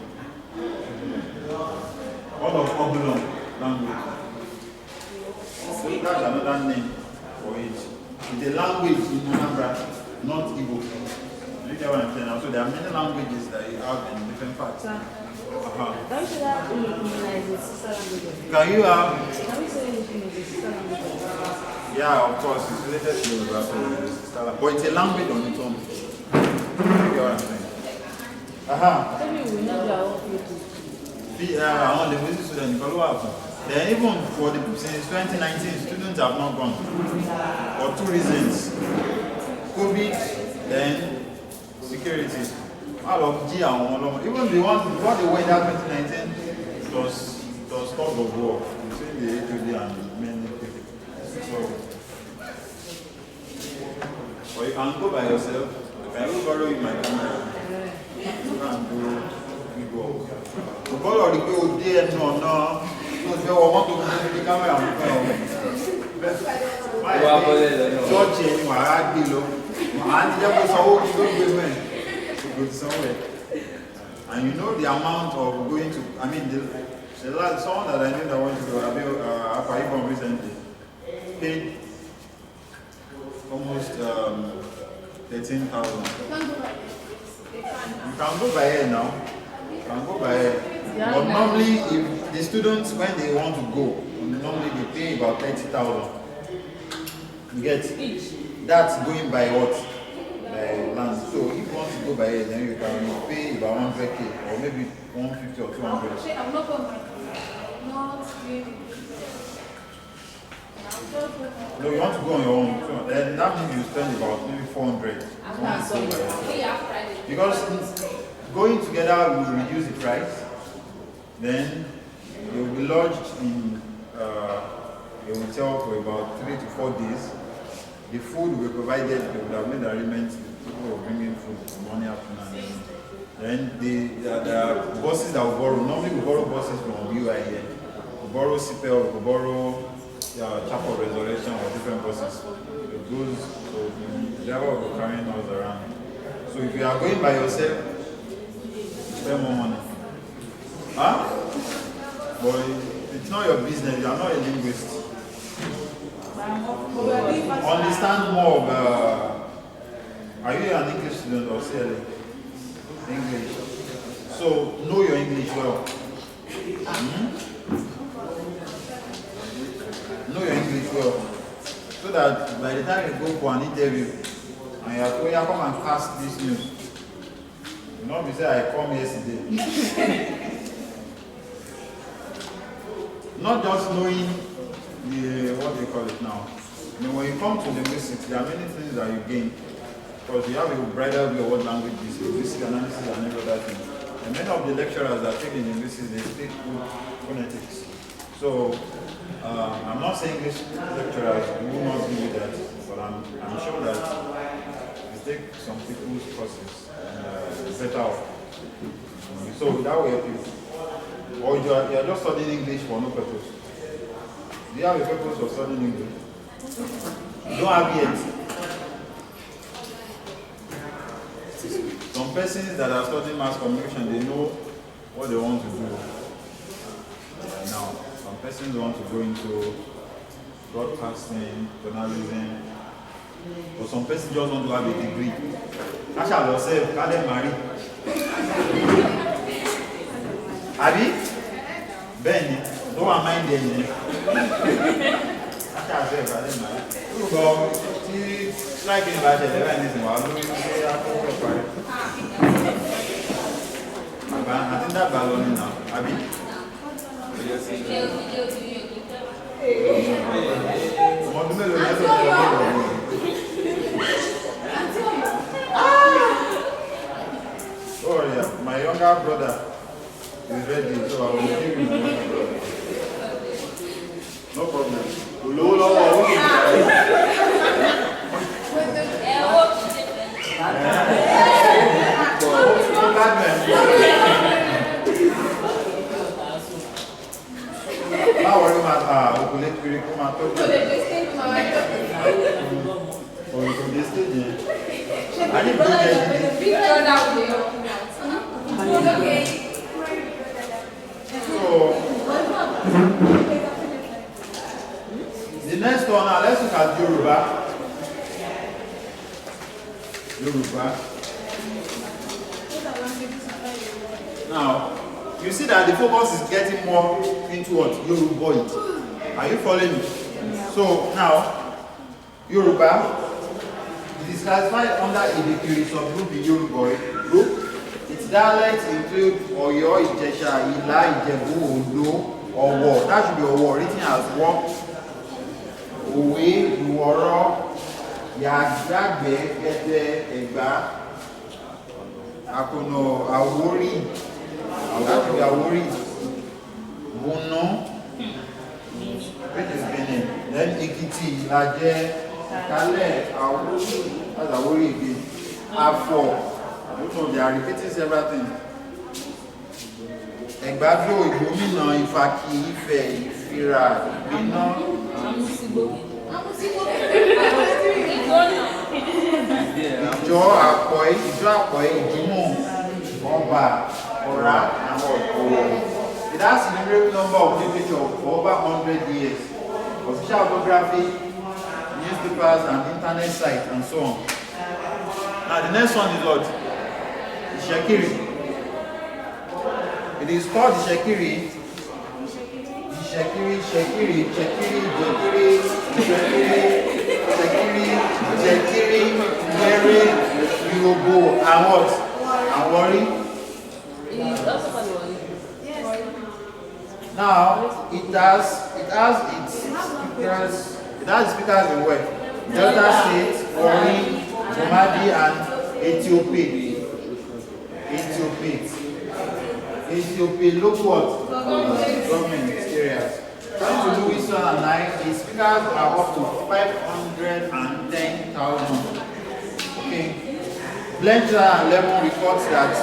All of Obulon language. That's another name for it. It's a language in Anambra, not Igbo. You get what I'm saying? So there are many languages that you have in different parts. Don't you have Ulukumi as a sister language? Can you have? Can we say Ulukumi as a sister language? Yeah, of course, it's related to Yoruba, so it's sister language. But it's a language on its own. You get what I'm saying? Maybe we know their own people. I want the music students follow up. Then even for the since 2019, students have not gone for two reasons: COVID, then security. All of G and one, even the ones before they went out 2019, it was talk of war between the HOD and many people. So, or you can go by yourself. You can even borrow in my camera. You can do big work. You borrow the go there, no. Because you want to go the camera. Church anyway, I below. And you have to somewhere. And you know the amount of going to, I mean, the last someone that I knew that went to Akwa Ibom recently paid almost 13,000. You can go by air now. You can go by air. But normally, if the students, when they want to go, normally they pay about 30,000. You get? That's going by what? By land. So if you want to go by air, then you can pay about 100k or maybe 150 or 200. I'm not going to No, you want to go on your own. So then that means you spend about maybe 400. Because going together will reduce the price. Then you will be lodged in a hotel for about 3 to 4 days. The food will be provided. They would have made arrangements. People will bring in food morning, afternoon. Then there are buses that will borrow. Normally we borrow buses from UI here. We borrow CPL, we borrow Chapel Resurrection or different buses. It goes, so the driver will be carrying us around. So if you are going by yourself, you spend more money. Huh? But it's not your business, you are not a linguist. Understand more of, are you an English student or CLA? English. So know your English well. Know your English well. So that by the time you go for an interview and you are told, "Yeah, come and cast this news." You not be say I come yesterday. Not just knowing the what they call it now. You know, when you come to linguistics, there are many things that you gain. Because you have a bridal view of what language is, linguistic analysis and every other thing. And many of the lecturers that take in linguistics, they speak good phonetics. So I'm not saying English lecturers will not do that, but I'm sure that you take some people's courses and better off. So that will help you. Or you are just studying English for no purpose. Do you have a purpose of studying English? You don't have yet. Some persons that are studying mass communication, they know what they want to do. Now, some persons want to go into broadcasting, journalism, or some persons just want to have a degree. Cash out yourself, can they marry? Abi? Ben, don't mind them. Cash out yourself, can they marry? So, like in Nigeria, there are anything. I think that balloon now. Abi? Oh yeah, my younger brother is ready, so I will give him my younger brother. No problem. The next one, now let's look at Yoruba. Now, you see that the focus is getting more into what? Yoruba. Are you following me? So now, Yoruba is classified under a degree subgroup in Yoruba group. Its dialects include Oyo, Ijesha, Ila, Ijebu, Ondo, Owo. That should be Owo, written as Wo. Owe, Iworo, Yagbe, Gede, Egba, Akono, Awori. That should be Awori. Bono, which is Benin. Then Ekiti, Ilaje, Kale, Awori. That's Awori again. Afo. So they are repeating several things. Egbado, Igomina, Ifaki, Ife, Ifira, Ibina, Ijo, Akoi, Ijumo, Oba, Ora, and Owo. It has a numeric number of literature for over 100 years. Official autography, newspapers, and internet sites, and so on. Now the next one is what? Shekiri. It is called the Shekiri. Shekiri, Mary, Yorubo, and what? And Wari. It's also called Wari. Now it has speakers in where? Delta State, Wari, Somali, and Ethiopia. Look what? Government areas. Trying to do this one and nine, the speakers are up to 510,000. Okay. Blencher and Lemon record that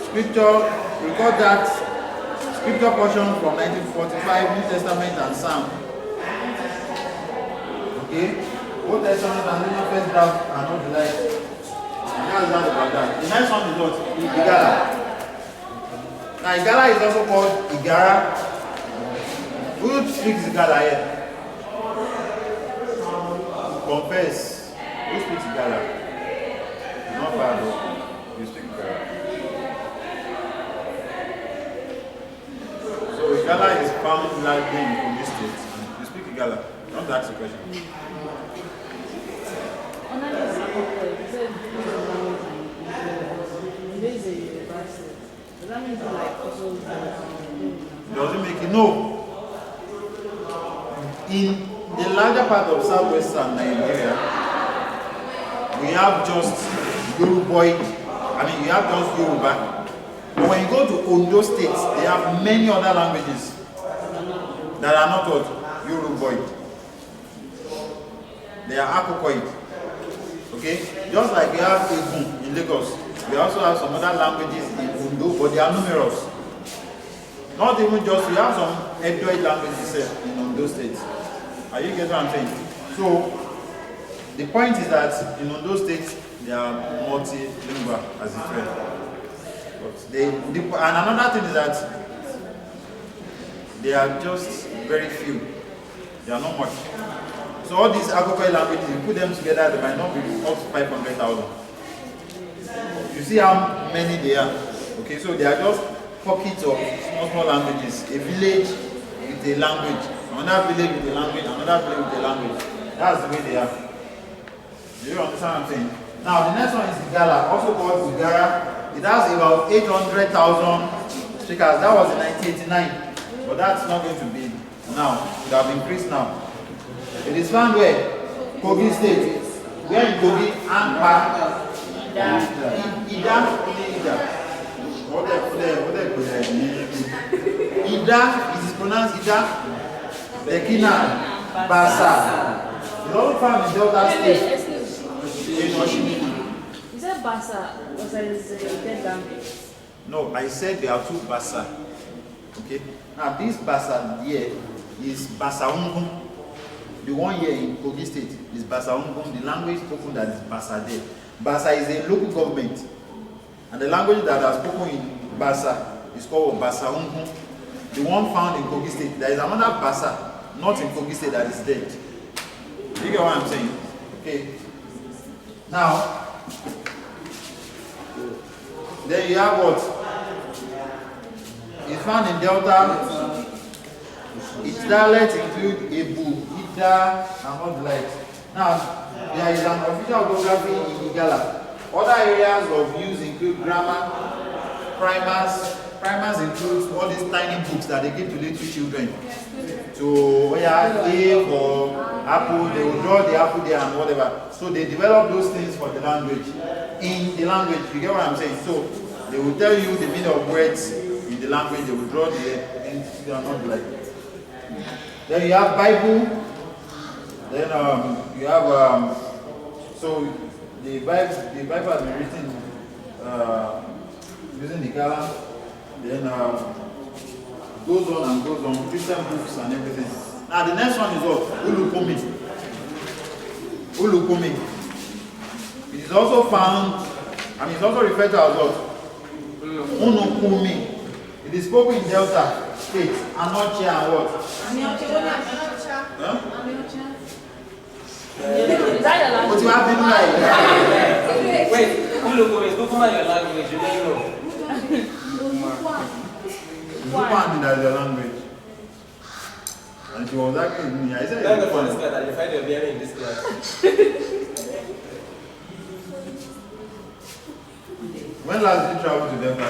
scripture portion from 1945, New Testament and Psalm. Okay. Old Testament and New First Draft are not alike. And that's that about that. The next one is what? Igala. Now Igala is also called Igara. Who speaks Igala here? Confess. Who speaks Igala? Not bad though. You speak Igala. So Igala is found largely in Kogi State. You speak Igala. Don't ask the question. Does it make it? No. In the larger part of southwestern Nigeria, we have just Yoruba. You have just Yoruba. But when you go to Ondo State, they have many other languages that are not what? Yoruba. They are Akokoid. Okay? Just like we have Egun in Lagos, we also have some other languages in Ondo, but they are numerous. Not even just, we have some Edoid languages in Ondo State. Are you getting what I'm saying? So, the point is that in Ondo State, they are multilingual, as it were. But and another thing is that they are just very few. They are not much. So all these Akokoid languages, you put them together, they might not be up to 500,000. You see how many they are. Okay, so they are just pockets of small languages. A village with a language, another village with a language, another village with a language. That's the way they are. Do you understand what I'm saying? Now the next one is Igala, also called Igara. It has about 800,000 speakers. That was in 1989, but that's not going to be now. It have increased now. It is found where? Kogi State. Where in Kogi? Ampa. Ida. Ida is pronounced Ida. Bekina. Basa. It's also found in Delta State. You said Basa was a dead language. No, I said there are two Basa. Okay? Now this Basa here is Basa Ungun. The one here in Kogi State is Basa Ungun. The language spoken that is Basa there. Basa is a local government. And the language that are spoken in Basa is called Basa Ungun. The one found in Kogi State. There is another Basa, not in Kogi State, that is dead. You get what I'm saying? Okay. Now, then you have what? It's found in Delta. Its dialect include Ebu, Ida, and all the like. Now, there is an official geography in Igala. Other areas of use include grammar, primers. Primers include all these tiny books that they give to little children. So, A for apple, they will draw the apple there and whatever. So they develop those things for the language. In the language, you get what I'm saying? So they will tell you the meaning of words in the language. They will draw the things and not like. Then you have Bible. Then you have so the Bible has been written using the Gala. Then goes on and goes on, Christian books and everything. Now the next one is what? Ulukumi. Ulukumi. It is also found, and it's also referred to as what? Unukumi. It is spoken in Delta State, Anoche and what? Huh? Is that your language? What you have been like? Wait, Uluku means Lukuma your language, you don't know. Lukman is your language. And she was actually with me. I said, Thank God for this guy that you find your bearing in this class. When last did you travel to Delta?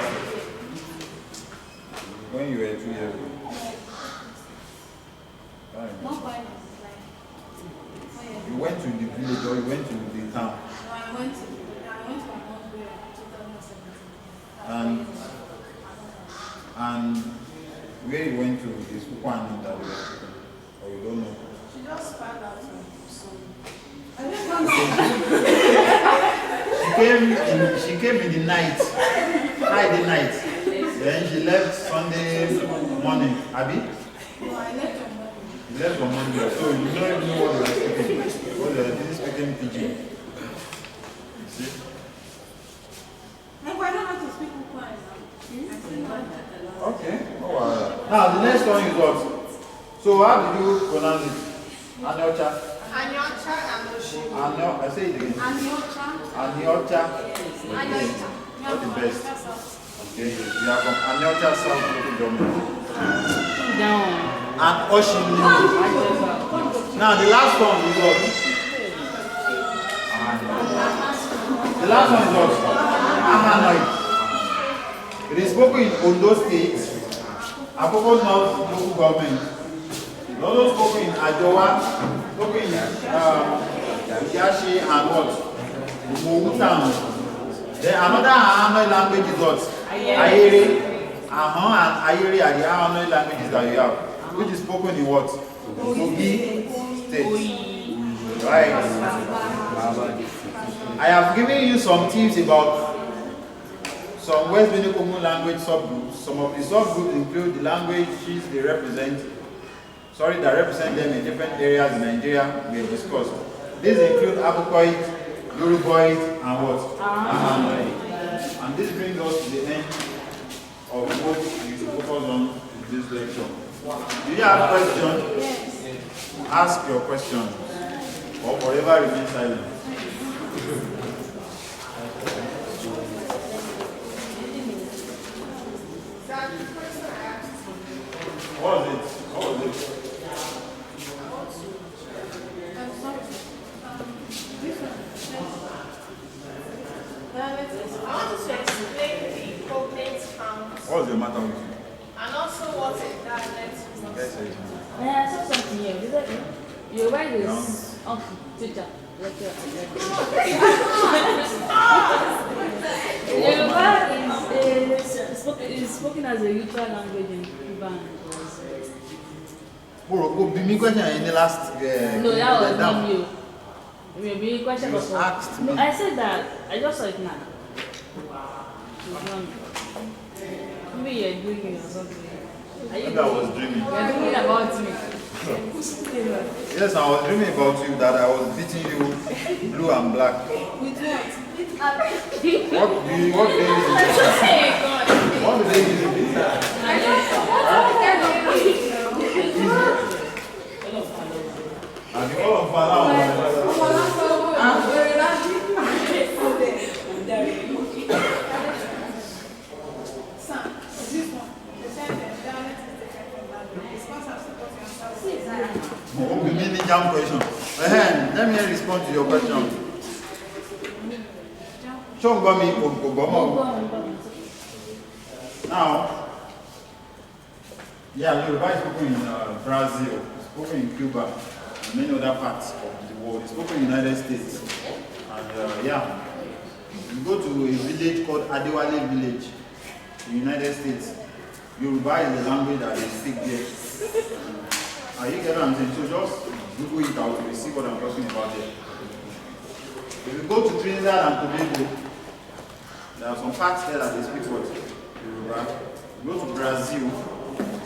When you were 2 years old. Not quite. You went to the village or you went to the town? No, I went to my mom's grave in 2017. And where you went to is one that you were speaking? Or you don't know? She just found out some. I She came in the night, Friday night. Then she left Sunday morning. Abi? No, I left on Monday. You left on Monday. So you don't even know what they were speaking. What they were speaking Pidgin. You see? No, but I don't have to speak Ukwan now. Okay. Oh, wow. Now the next one is what? So how do you pronounce it? Anyocha. Anyocha and Oshi. I say it again. Anyocha. Anyocha. Anyocha. What the best? Okay. We are from Anyocha South Local Government. Down. And Ocean Limit. Now the last one is what? The last one is what? Ahanoid. It is spoken in Ondo State, Akoko North Local Government. It also spoken in Ajowa, spoken in Yashi and what? Mogu Town. Then another Ahanoid language is what? Ayere. And Ayere are the Ahanoid languages that you have, which is spoken in what? Kogi State. Right. I have given you some tips about some West Benue Common language subgroups. Some of the subgroups include the languages they represent, that represent them in different areas in Nigeria we have discussed. These include Abukoid, Yoruboid, and what? Ahanoid. And this brings us to the end of what you should focus on in this lecture. Do you have questions? Yes. Ask your questions, or forever remain silent. What was it? I'm sorry. This one. I want to explain the cognate count What's the matter with you? and also what a dialect is. Yes, yes. I saw something here. Is that you? Your wife is uncle, teacher, lecturer. Yoruba is spoken as a neutral language in Cuba and Be me question in the last. no, that was not you. Maybe question You was asked me. I said that. I just saw it now. It's not me. Maybe you're dreaming or something. Are you Maybe I was dreaming. You're dreaming about me. Yes, I was dreaming about you, that I was beating you blue and black. With what? What day is it? Hey, God. What day is it? And the all of Falau. Sam, this one. The same dialect is different from language. It's because I'm supporting yourself. Oh, we made me jam question. Let me respond to your question. Show me Now, yeah, Yoruba is spoken in Brazil, spoken in Cuba, and many other parts of the world. It's spoken in the United States. And you go to a village called Adewale Village in the United States. Yoruba is the language that they speak there. Are you getting what I'm saying? So just Google it out, you will see what I'm talking about here. If you go to Trinidad and Tobago, there are some parts there that they speak what? Yoruba. You go to Brazil,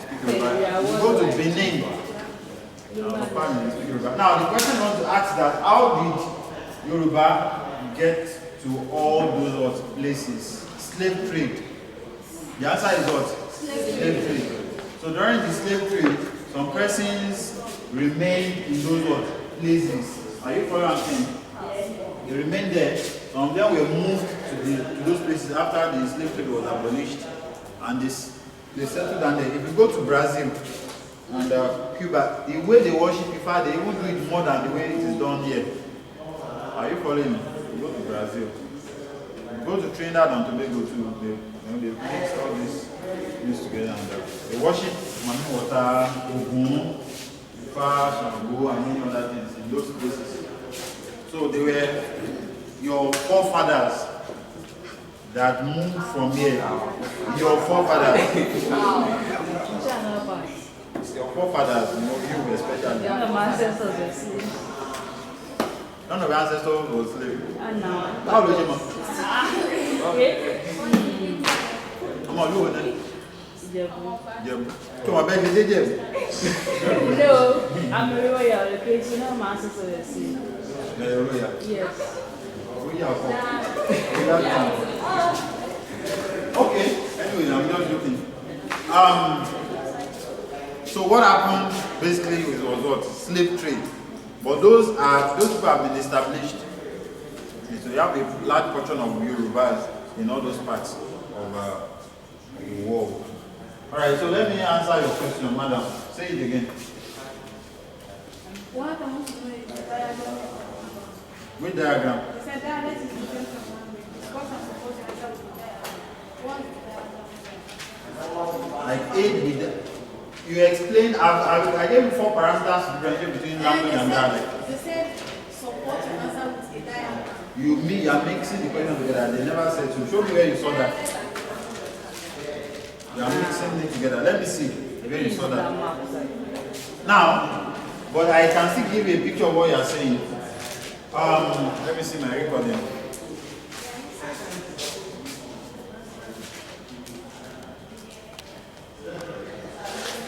speak Yoruba. You go to Benin, speak Yoruba. Now the question I want to ask that, how did Yoruba get to all those places? Slave trade. The answer is what? Slave trade. So during the slave trade, some persons remained in those places. Are you following what I'm saying? They remained there. Some of them were moved to those places after the slave trade was abolished, and they settled down there. If you go to Brazil and Cuba, the way they worship Ifa, they even do it more than the way it is done here. Are you following me? You go to Brazil, you go to Trinidad and Tobago too. They mix all this together, and they worship Mami Water, Ogun, Ifa, Shango, and many other things in those places. So they were your forefathers that moved from here. Your forefathers. Your forefathers, you especially. None of my ancestors were slaves. None of your ancestors were slaves. And now. How do you Okay. Come on, you then. Jebu. Come on, baby, Jebu. No, I'm a royal. Okay, so none of my ancestors were slaves. Yes. Okay, anyway, I'm just looking. So what happened basically was what? Slave trade. But those people have been established. So you have a large portion of Yorubas in all those parts of the world. Alright, so let me answer your question, madam. Say it again. What I want to know is the diagram. Which diagram? They said dialect is different from language. Because I'm supposed to answer with the diagram. What is the diagram? Like aid with the, you explained, I gave you 4 parameters to differentiate between language and dialect. They said support your answer with a diagram. You are mixing the question together. They never said to. Show me where you saw that. You are mixing it together. Let me see where you saw that. Now, but I can still give you a picture of what you are saying. Let me see my recording.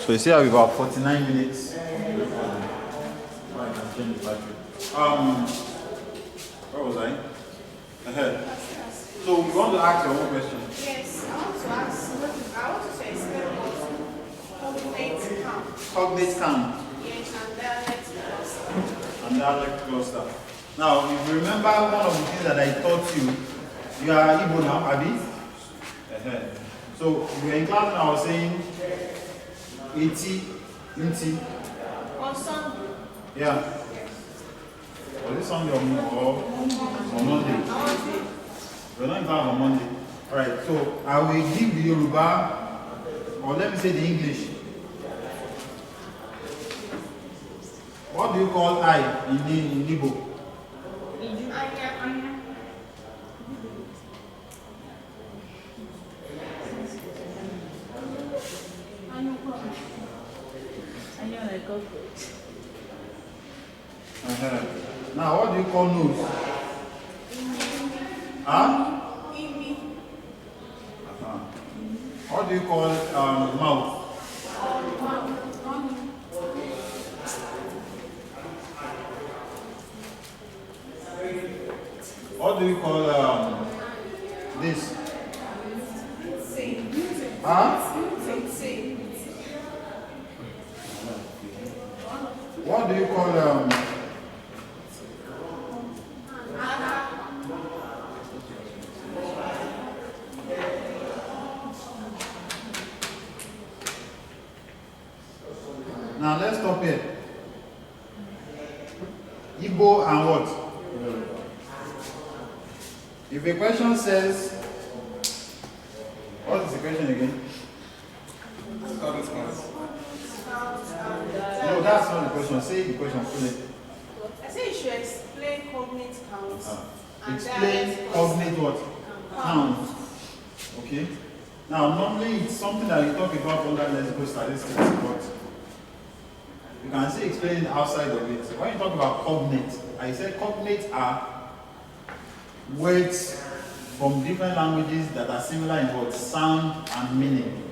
So you see I have about 49 minutes. I can change the battery. Where was I? Ahead. So you want to ask your own question? Yes, I want to explain cognate count. Cognate count. Yes, and dialect cluster. And dialect cluster. Now, if you remember one of the things that I taught you, you are Igbo now, Abi? So we were in class and I was saying 80, Inti. On Sunday. Yeah. Was it Sunday or Monday? We're not in class on Monday. Alright, so I will give the Yoruba, or let me say the English. What do you call I in Igbo? Anya. Now, what do you call nose? Huh? What do you call mouth? What do you call this? Huh? What do you call Now let's stop here. Igbo and what? If a question says, what is the question again? No, that's not the question. Say the question fully. I say you should explain cognate count. Explain cognate what? Count. Okay. Now normally it's something that you talk about under lexical statistics, but you can still explain it outside of it. When you talk about cognate, I said cognate are words from different languages that are similar in what? Sound and meaning.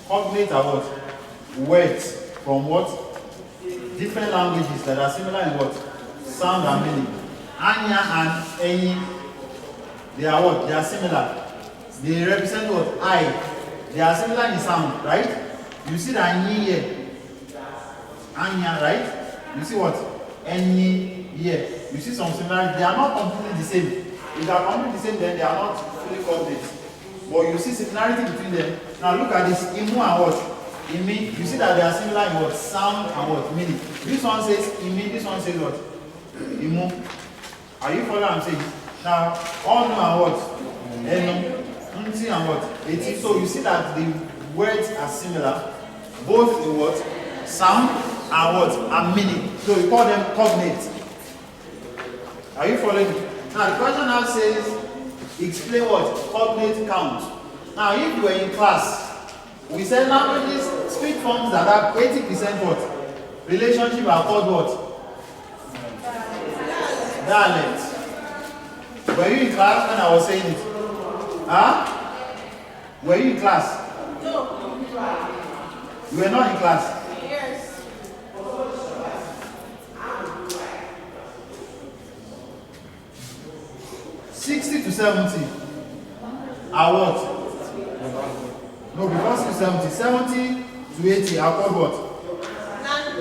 Cognate are what? Words from what? Different languages that are similar in what? Sound and meaning. Anya and Eni, they are what? They are similar. They represent what? I. They are similar in sound, right? You see the Anyi here. Anya, right? You see what? Eni here. You see some similarity. They are not completely the same. If they are completely the same, then they are not fully cognate. But you see similarity between them. Now look at this, imu and what? Imi. You see that they are similar in what? Sound and what? Meaning. This one says imi, this one says what? Imu. Are you following what I'm saying? Now, all no and what? Eno, nti and what? Eti. So you see that the words are similar, both in what? Sound and what? And meaning. So we call them cognate. Are you following me? Now the question now says, explain what? Cognate count. Now if you were in class, we said languages, speech forms that have 80% what? Relationship are called what? Dialect. Were you in class when I was saying it? Huh? Were you in class? No. You were not in class? Yes. 60 to 70 are what? No, before 60 to 70, 70 to 80 are called what?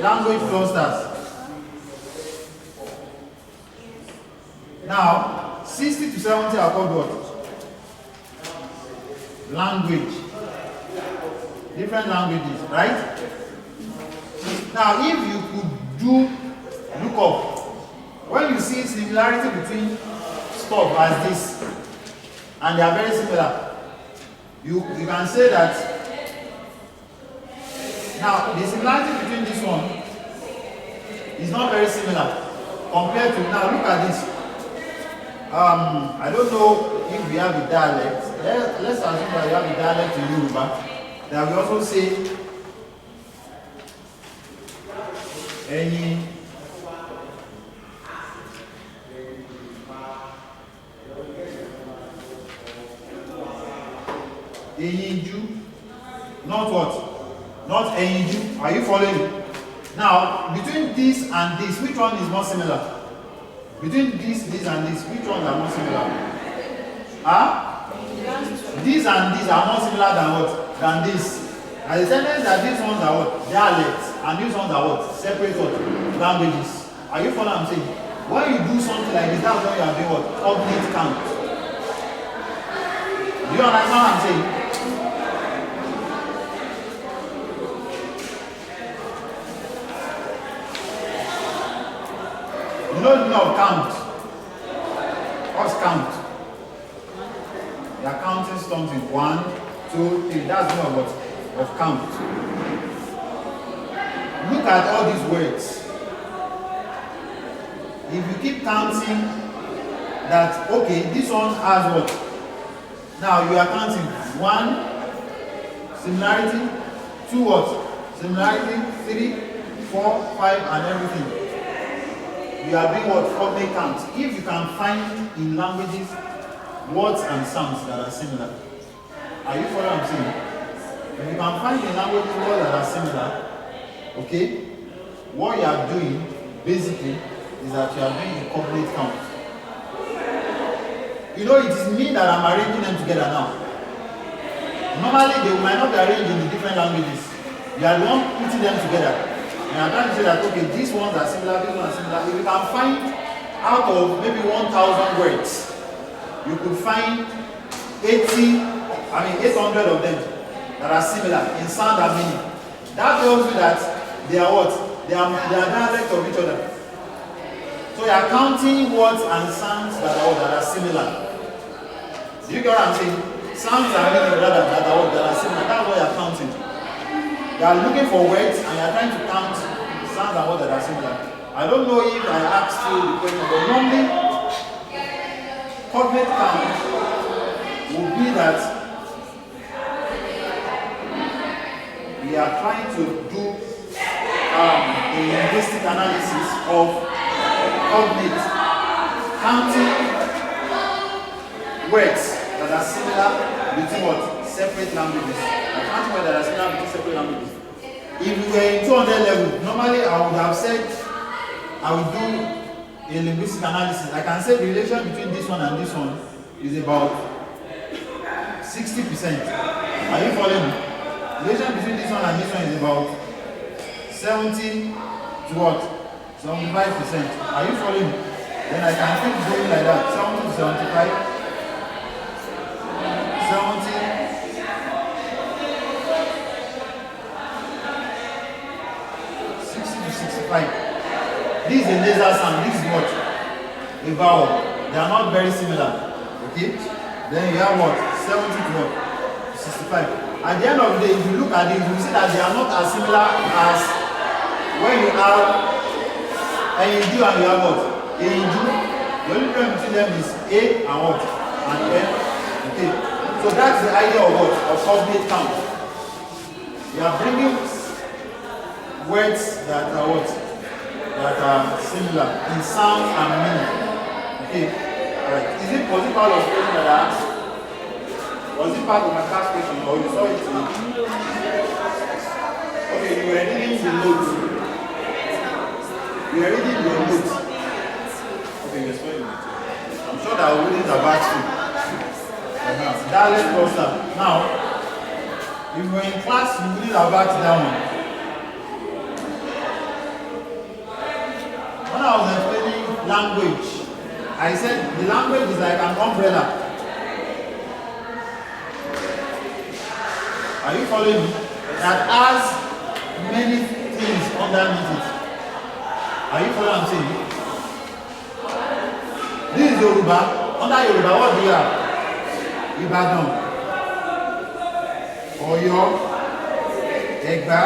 Language clusters. Now, 60 to 70 are called what? Language. Different languages, right? Now, if you could do look up, when you see similarity between stuff as this, and they are very similar, you can say that. Now, the similarity between this one is not very similar compared to, now look at this. I don't know if we have a dialect. Let's assume that we have a dialect in Yoruba that we also say any Eyinju, not what? Not Eyinju. Are you following? Now, between this and this, which one is more similar? Between this and this, which ones are more similar? Huh? These and these are more similar than what? Than this. And the sentence that these ones are what? Dialects. And these ones are what? Separate what? Languages. Are you following what I'm saying? When you do something like this, that's when you are doing what? Cognate count. Do you understand what I'm saying? You know the meaning of count? What's count? They are counting something. 1, 2, 3. That's the meaning of what? Of count. Look at all these words. If you keep counting that, okay, this one has what? Now you are counting 1, similarity, 2 what? Similarity, 3, 4, 5, and everything. You are doing what? Cognate count. If you can find in languages words and sounds that are similar. Are you following what I'm saying? If you can find in languages words that are similar, okay, what you are doing basically is that you are doing a cognate count. You know, it is me that I'm arranging them together now. Normally they might not be arranged in the different languages. You are the one putting them together. And I'm trying to say that, okay, these ones are similar, these ones are similar. If you can find out of maybe 1,000 words, you could find 800 of them that are similar in sound and meaning. That tells you that they are what? They are dialect of each other. So you are counting words and sounds that are similar. Do you get what I'm saying? Sounds and meaning rather that are similar. That's what you are counting. You are looking for words and you are trying to count sounds and words that are similar. I don't know if I asked you the question, but normally cognate count would be that we are trying to do a linguistic analysis of cognate, counting words that are similar between what? Separate languages. Counting words that are similar between separate languages. If we were in 200 level, normally I would have said I would do a linguistic analysis. I can say the relation between this one and this one is about 60%. Are you following me? The relation between this one and this one is about 70 to what? 75%. Are you following me? Then I can keep going like that. 70 to 75. 70. 60 to 65. This is a nasal sound. This is what? A vowel. They are not very similar. Okay? Then you have what? 70 to what? 65. At the end of the day, if you look at it, you see that they are not as similar as when you have a Hindu and you have what? A Hindu. The only difference between them is A and what? And N. Okay. So that's the idea of what? Of cognate count. You are bringing words that are what? That are similar in sound and meaning. Okay. Alright. Was it part of the question that I asked? Was it part of my class question or you saw it? Okay, you were reading the notes. You were reading your notes. Okay, you're spelling it. I'm sure that we're reading about you. Dialect cluster. Now, if you were in class, you read about that one. When I was explaining language, I said the language is like an umbrella. Are you following me? That has many things underneath it. Are you following what I'm saying? This is Yoruba. Under Yoruba, what do you have? Ibadan, Oyo, Egba,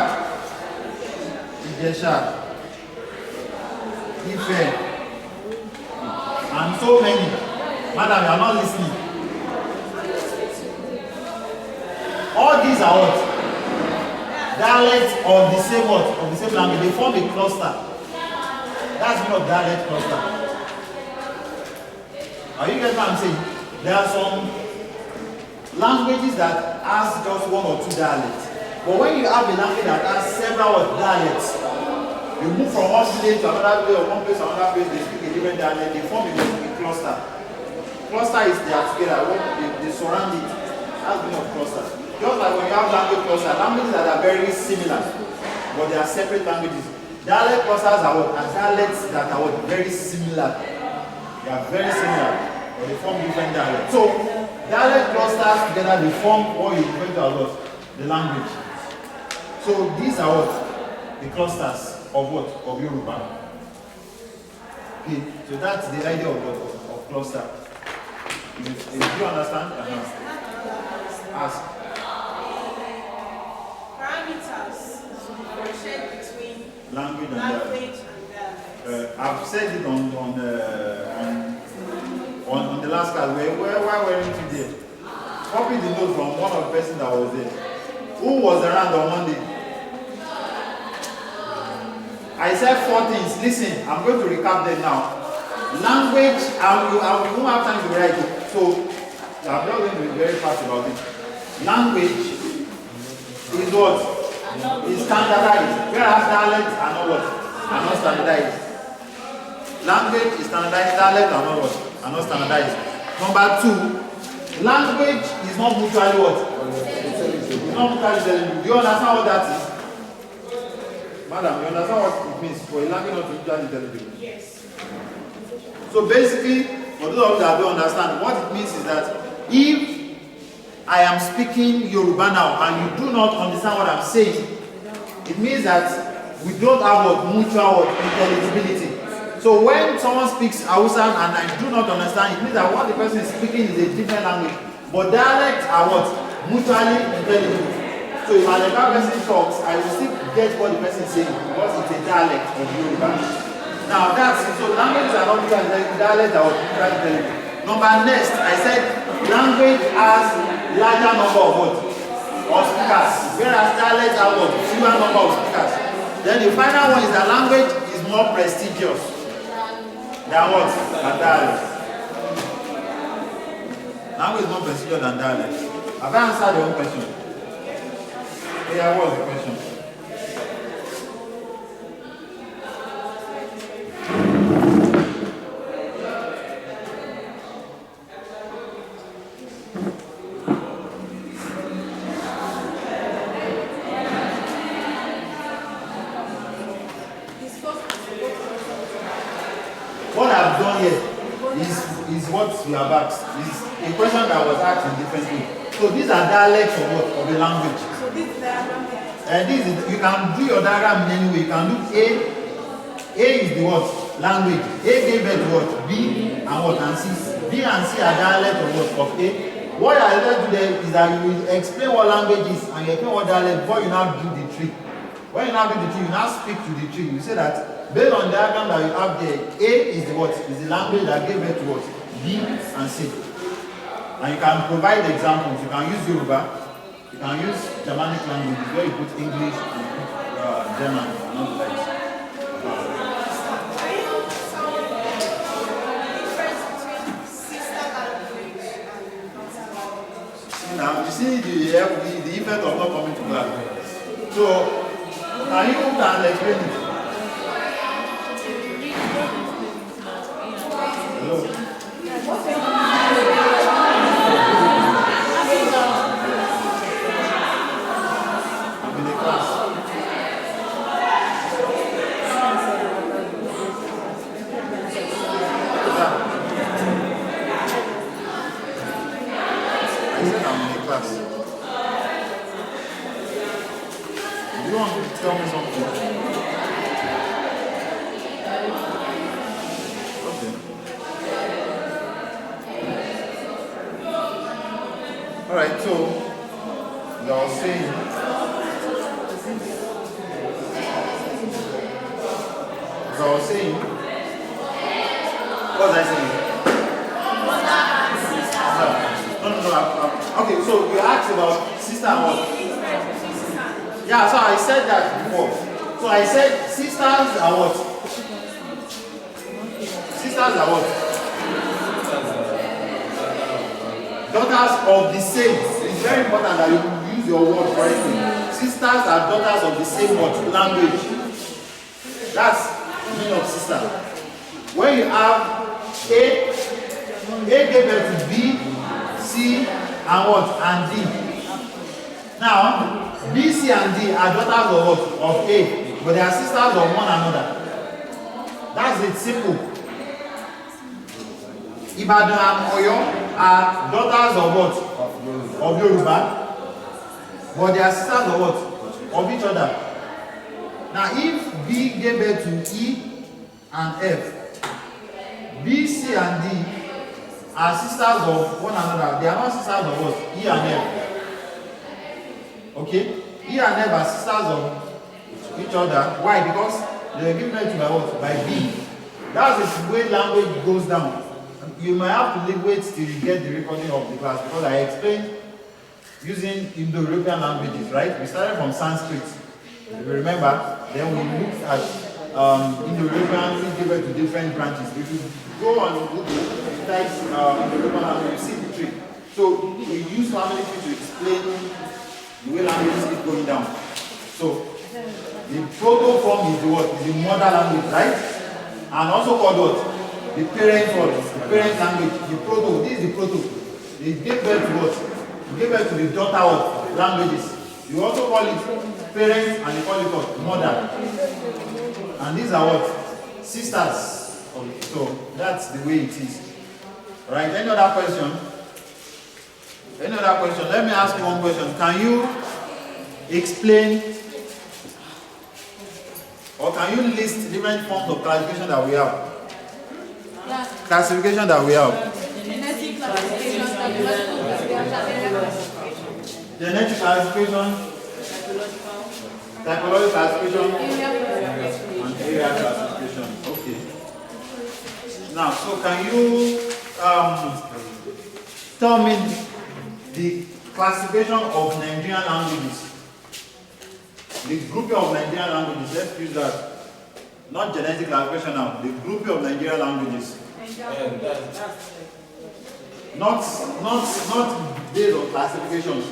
Ijesha, Ife, and so many. Madam, you are not listening. All these are what? Dialects of the same what? Of the same language. They form a cluster. That's not dialect cluster. Are you getting what I'm saying? There are some languages that has just one or two dialects. But when you have a language that has several dialects, you move from one village to another village or one place to another place, they speak a different dialect, they form a cluster. Cluster is they are together, they surround it. That's the meaning of cluster. Just like when you have language cluster, languages that are very similar, but they are separate languages. Dialect clusters are what? Are dialects that are what? Very similar. They are very similar, but they form different dialects. So, dialect clusters together, they form what you refer to as what? The language. So, these are what? The clusters of what? Of Yoruba. Okay, so that's the idea of what? Of cluster. Do you understand? Ask. Parameters are shared between Language and language dialect. and I've said it on the last class. Why weren't you there? Copy the note from one of the person that was there. Who was around on Monday? I said 4 things. Listen, I'm going to recap them now. Language, I won't have time to write it. So, I'm not going to be very fast about it. Language is what? Is standardized. Whereas dialects are not what? Are not standardized. Language is standardized, dialect are not what? Are not standardized. Number 2, language is not mutually what? It's not mutually intelligible. Do you understand what that is? Madam, you understand what it means for a language not to be mutually intelligible? yes. So basically, for those of you that don't understand, what it means is that if I am speaking Yoruba now and you do not understand what I'm saying, it means that we don't have what mutual intelligibility. So when someone speaks Hausa and I do not understand, it means that what the person is speaking is a different language. But dialects are what? Mutually intelligible. So if another person talks, I will still get what the person is saying because it's a dialect of Yoruba. Now that's it. So languages are not mutually intelligible, dialects are mutually intelligible. Number next, I said language has larger number of what? Of speakers. Whereas dialects have what? Fewer number of speakers. Then the final one is that language is more prestigious than what? Than dialect. Language is more prestigious than dialect. Have I answered your own question? Yeah, what was the question? What I've done here, what we have asked. It's a question that was asked in different ways. So these are dialects of what? Of the language. So this is diagram. You can do your diagram in any way. You can do A. A is the what? Language. A gave birth to what? B and what? And C. B and C are dialects of what? Of A. What I like to do is that you will explain what language is and you explain what dialect before you now do the tree. When you now do the tree, you now speak to the tree. You say that based on the diagram that you have there, A is the what? Is the language that gave birth to what? B and C. And you can provide examples. You can use Yoruba. You can use Germanic language where you put English and put German and all the likes. Now you see the effect of not coming to class. So can you explain it? Hello. I'm in the class. I said I'm in the class. Do you want to tell me something? Okay. Alright, so as I was saying, what was I saying? No. Okay, so you asked about sister and what? Yeah, so I said that before. So I said sisters are what? Sisters are what? Daughters of the same. It's very important that you use your word correctly. Sisters are daughters of the same what? Language. That's the meaning of sister. When you have A gave birth to B, C, and what? And D. Now, B, C, and D are daughters of what? Of A, but they are sisters of one another. That's it, simple. Ibadan and Oyo are daughters of what? Of Yoruba, but they are sisters of what? Of each other. Now, if B gave birth to E and F, B, C, and D are sisters of one another. They are not sisters of what? E and F. Okay? E and F are sisters of each other. Why? Because they were given birth to by what? By B. That's the way language goes down. You might have to wait till you get the recording of the class because I explained using Indo-European languages, right? We started from Sanskrit. If you remember, then we looked at Indo-European, we gave it to different branches. If you go on Google, type Indo-European language, you see the tree. So we use family tree to explain the way languages keep going down. So the proto form is the what? Is the mother language, right? And also called what? The parent word, the parent language, the proto. This is the proto. They give birth to what? They give birth to the daughter of languages. You also call it parents and you call it what? Mother. And these are what? Sisters. So that's the way it is. Right? Any other question? Any other question? Let me ask you one question. Can you explain or can you list different forms of classification that we have? Yeah. Classification that we have. Genetic classification, Genetic classification, typological classification, and area classification. Okay. Now, so can you tell me the classification of Nigerian languages? The grouping of Nigerian languages. Let's use that. Not genetic classification now. The grouping of Nigerian languages. Not based on classification.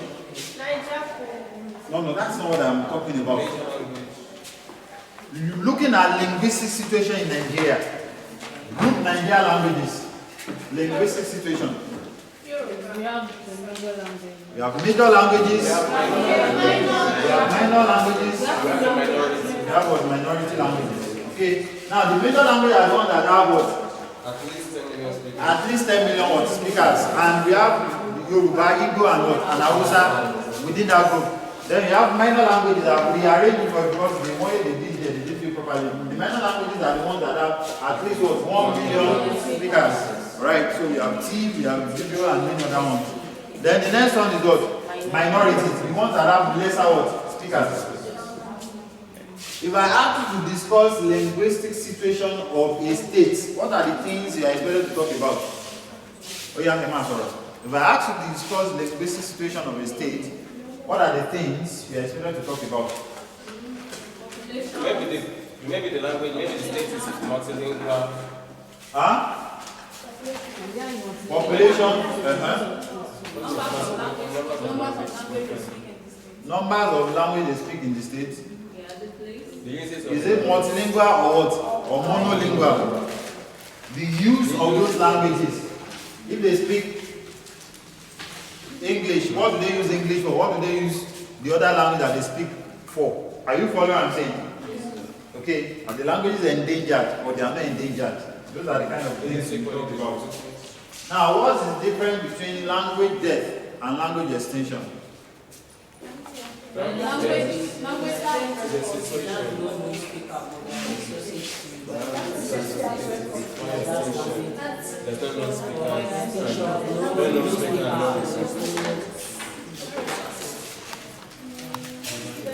No, that's not what I'm talking about. Looking at linguistic situation in Nigeria. Group Nigerian languages. Linguistic situation. We have the major language. We have major languages. We have minor languages. We have what? Minority languages. Okay. Now the major language are the ones that have what? At least 10 million speakers. At least 10 million what speakers, and we have Yoruba, Igbo, and what, and Hausa within that group. Then you have minor languages that we arrange for because the more they did there, they did it properly. The minor languages are the ones that have at least what 1 million speakers, right? So we have T, we have Video, and many other ones. Then the next one is what minorities, the ones that have lesser what speakers. If I ask you to discuss linguistic situation of a state, what are the things you are expected to talk about? Oh yeah, if I ask you to discuss linguistic situation of a state, what are the things you are expected to talk about? Maybe the language, maybe the state is multilingual. Huh? Population. Numbers of languages speak in the state. Is it multilingual or what? Or monolingual? The use of those languages. If they speak English, what do they use English for? What do they use the other language that they speak for? Are you following what I'm saying? Okay, are the languages endangered or they are not endangered? Those are the kind of things we talk about. Now, what is the difference between language death and language extinction? Language